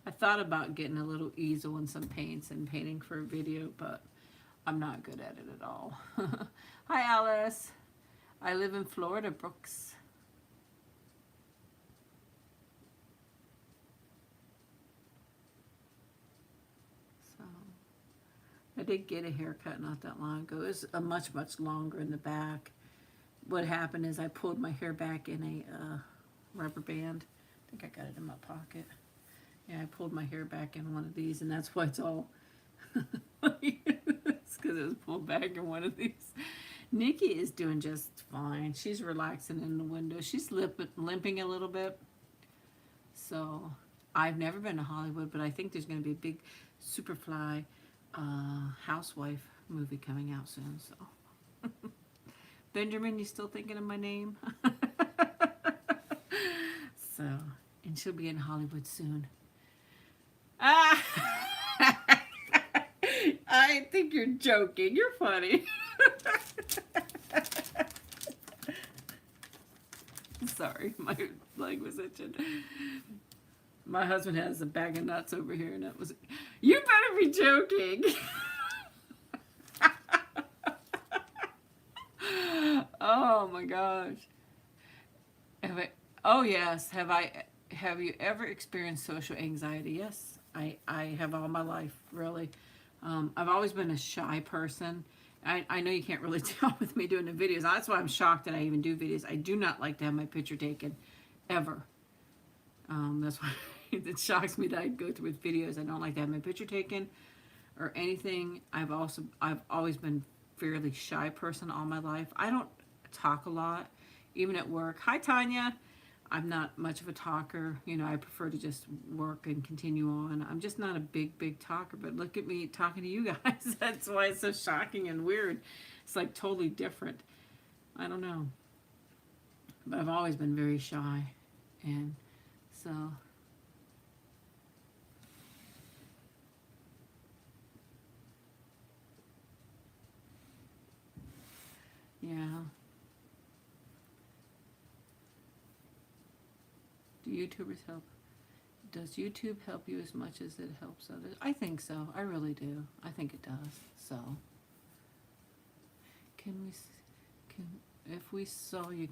I thought about getting a little easel and some paints and painting for a video, but I'm not good at it at all. Hi, Alice. I live in Florida, Brooks. So, I did get a haircut not that long ago. It was a much longer in the back. What happened is I pulled my hair back in a rubber band. I think I got it in my pocket. Yeah, I pulled my hair back in one of these, and that's why it's all... It's because it was pulled back in one of these. Nikki is doing just fine. She's relaxing in the window. She's limping a little bit. So, I've never been to Hollywood, but I think there's going to be a big SuperFly housewife movie coming out soon. So, Benjamin, you still thinking of my name? So, and she'll be in Hollywood soon. Ah! I think you're joking. You're funny. Sorry, my leg was itching. My husband has a bag of nuts over here, and it was... You better be joking. Oh my gosh. Oh yes. Have you ever experienced social anxiety? Yes, I have all my life, really. I've always been a shy person. I know you can't really tell with me doing the videos. That's why I'm shocked that I even do videos. I do not like to have my picture taken, ever. That's why it shocks me that I go through with videos. I don't like to have my picture taken or anything. I've always been a fairly shy person all my life. I don't talk a lot, even at work. Hi, Tanya. I'm not much of a talker. You know, I prefer to just work and continue on. I'm just not a big talker, but look at me talking to you guys. That's why it's so shocking and weird. It's like totally different. I don't know. But I've always been very shy. And so... Yeah. Do YouTubers help? Does YouTube help you as much as it helps others? I think so. I really do. I think it does. So, if we saw you,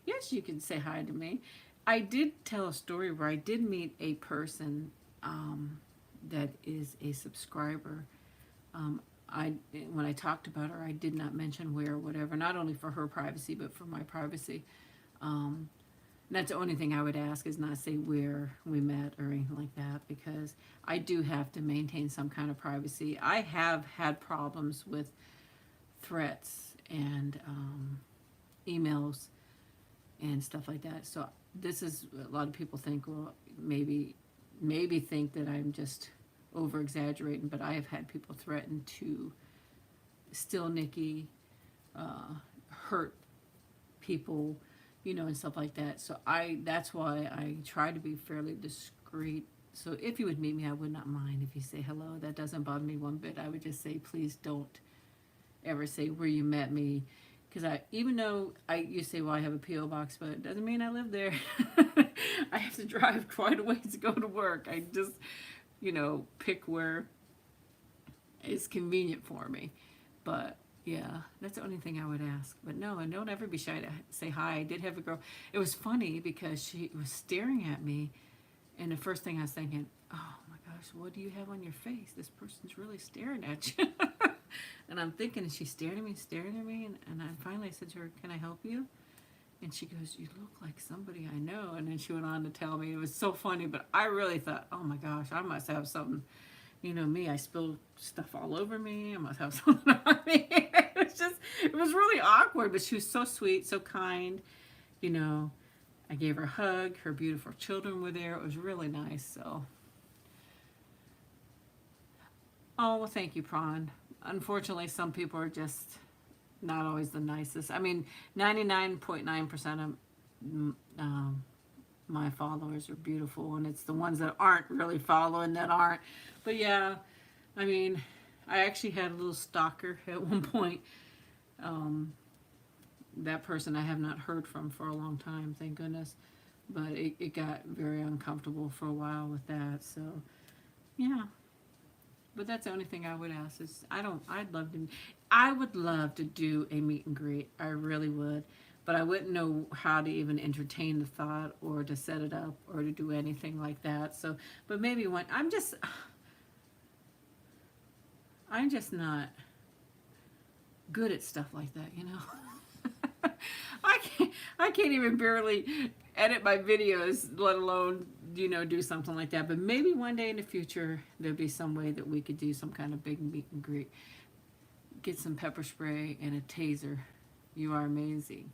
yes, you can say hi to me. I did tell a story where I did meet a person that is a subscriber. When I talked about her, I did not mention where or whatever, not only for her privacy, but for my privacy. That's the only thing I would ask, is not say where we met or anything like that, because I do have to maintain some kind of privacy. I have had problems with threats and emails and stuff like that. So this is, a lot of people think, well, maybe think that I'm just over exaggerating, but I have had people threaten to steal Nikki, hurt people, you know, and stuff like that. So that's why I try to be fairly discreet. So if you would meet me, I would not mind if you say hello. That doesn't bother me one bit. I would just say, please don't ever say where you met me. Because even though you say, well, I have a P.O. box, but it doesn't mean I live there. I have to drive quite a ways to go to work. I just, you know, pick where is convenient for me. But yeah, that's the only thing I would ask. But no, and don't ever be shy to say hi. I did have a girl. It was funny because she was staring at me, and the first thing I was thinking, oh my gosh, what do you have on your face? This person's really staring at you. And I'm thinking, is she staring at me? And I finally said to her, can I help you? And she goes, you look like somebody I know. And then she went on to tell me. It was so funny, but I really thought, oh my gosh, I must have something. You know me, I spill stuff all over me. I must have something on me. It was really awkward, but she was so sweet, so kind. You know, I gave her a hug. Her beautiful children were there. It was really nice. So, oh, well, thank you, Prawn. Unfortunately, some people are just not always the nicest. I mean, 99.9% of my followers are beautiful, and it's the ones that aren't really following that aren't. But yeah, I mean, I actually had a little stalker at one point. That person I have not heard from for a long time, thank goodness. But it got very uncomfortable for a while with that. So, yeah. But that's the only thing I would ask is I would love to do a meet and greet. I really would. But I wouldn't know how to even entertain the thought or to set it up or to do anything like that. So, but maybe when I'm just not good at stuff like that, you know. I can't even barely edit my videos, let alone, you know, do something like that. But maybe one day in the future, there'll be some way that we could do some kind of big meet and greet. Get some pepper spray and a taser. You are amazing.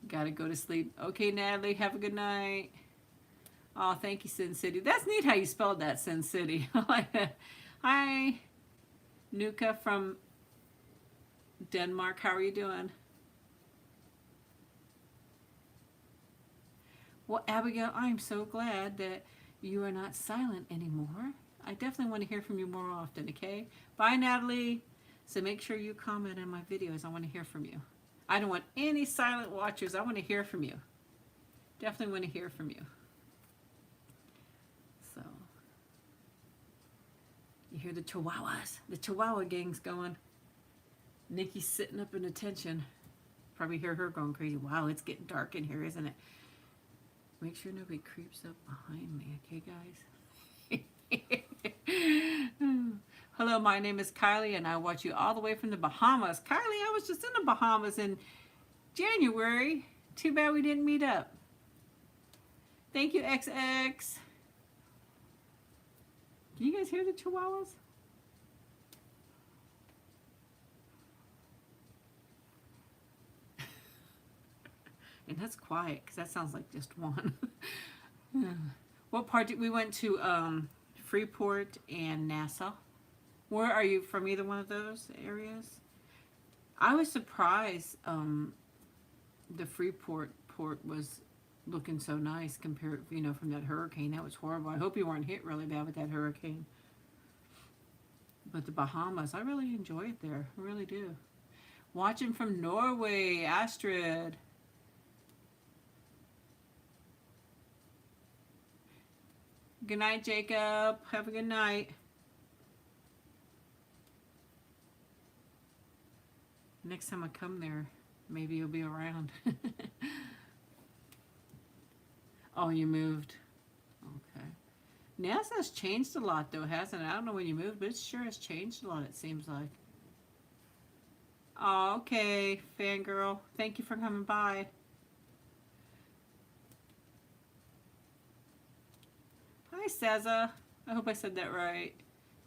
Gotta go to sleep. Okay, Natalie, have a good night. Oh, thank you, Sin City. That's neat how you spelled that, Sin City. I like that. Hi, Nuka from Denmark. How are you doing? Well, Abigail, I'm so glad that you are not silent anymore. I definitely want to hear from you more often, okay? Bye, Natalie. So make sure you comment on my videos. I want to hear from you. I don't want any silent watchers. I want to hear from you. Definitely want to hear from you. So, you hear the chihuahuas. The chihuahua gang's going. Nikki's sitting up in attention. Probably hear her going crazy. Wow, it's getting dark in here, isn't it? Make sure nobody creeps up behind me, okay, guys? Hello, my name is Kylie, and I watch you all the way from the Bahamas. Kylie, I was just in the Bahamas in January. Too bad we didn't meet up. Thank you, XX. Can you guys hear the chihuahuas? And that's quiet, because that sounds like just one. What part did we went to? Freeport and Nassau. Where are you from? Either one of those areas? I was surprised the Freeport port was looking so nice compared, you know, from that hurricane. That was horrible. I hope you weren't hit really bad with that hurricane. But the Bahamas, I really enjoy it there. I really do. Watching from Norway, Astrid. Good night, Jacob. Have a good night. Next time I come there, maybe you'll be around. Oh, you moved. Okay. NASA's changed a lot, though, hasn't it? I don't know when you moved, but it sure has changed a lot, it seems like. Oh, okay, fangirl. Thank you for coming by. Hi, Seza. I hope I said that right.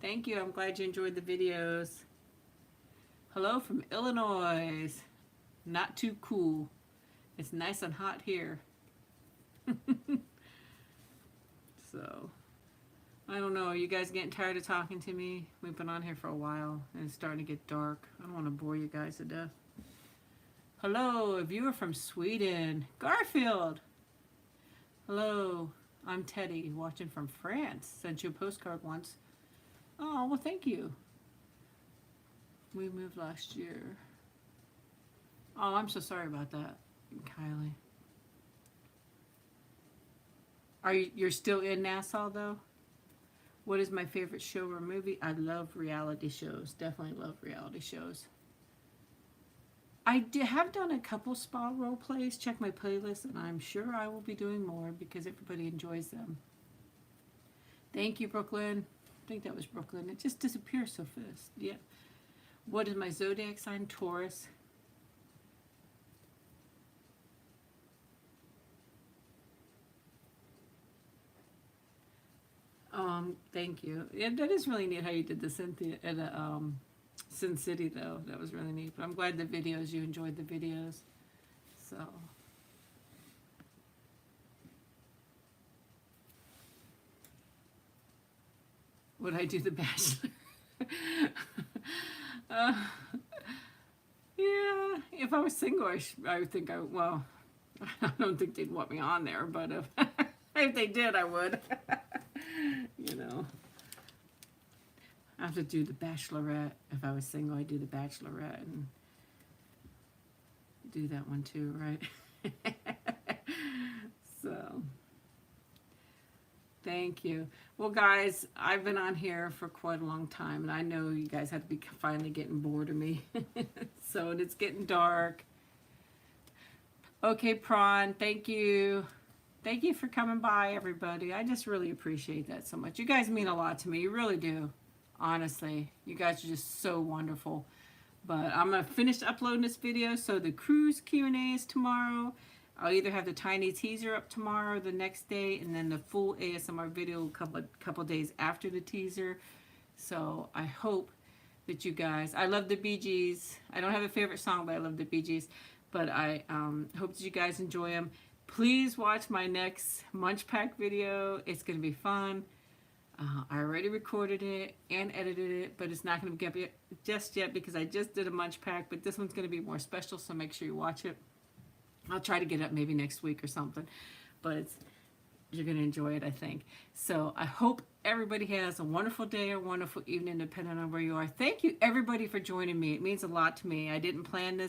Thank you. I'm glad you enjoyed the videos. Hello from Illinois. Not too cool. It's nice and hot here. So, I don't know. Are you guys getting tired of talking to me? We've been on here for a while, and it's starting to get dark. I don't want to bore you guys to death. Hello, a viewer from Sweden. Garfield. Hello, I'm Teddy, watching from France. Sent you a postcard once. Oh, well, thank you. We moved last year. Oh, I'm so sorry about that, Kylie. You're still in Nassau, though? What is my favorite show or movie? I love reality shows. Definitely love reality shows. I have done a couple spa role plays. Check my playlist, and I'm sure I will be doing more because everybody enjoys them. Thank you, Brooklyn. I think that was Brooklyn. It just disappears so fast. Yeah. What is my zodiac sign? Taurus. Thank you. Yeah, that is really neat how you did the Cynthia at Sin City, though. That was really neat. But I'm glad you enjoyed the videos. So. Would I do The Bachelor? Yeah, if I was single, I would think well, I don't think they'd want me on there, but if they did, I would. You know. I have to do The Bachelorette. If I was single, I'd do The Bachelorette and do that one too, right? So, thank you. Well, guys, I've been on here for quite a long time, and I know you guys have to be finally getting bored of me. So, and it's getting dark. Okay, Prawn, thank you. Thank you for coming by, everybody. I just really appreciate that so much. You guys mean a lot to me. You really do. Honestly, you guys are just so wonderful. But I'm going to finish uploading this video. So the cruise Q&A is tomorrow. I'll either have the tiny teaser up tomorrow or the next day, and then the full ASMR video a couple days after the teaser. So I hope that you guys, I love the Bee Gees. I don't have a favorite song, but I love the Bee Gees. But I hope that you guys enjoy them. Please watch my next Munch Pack video. It's going to be fun. I already recorded it and edited it, but it's not going to get up just yet because I just did a Munch Pack, but this one's going to be more special, so make sure you watch it. I'll try to get it up maybe next week or something, but you're going to enjoy it, I think. So I hope everybody has a wonderful day or wonderful evening, depending on where you are. Thank you, everybody, for joining me. It means a lot to me. I didn't plan this.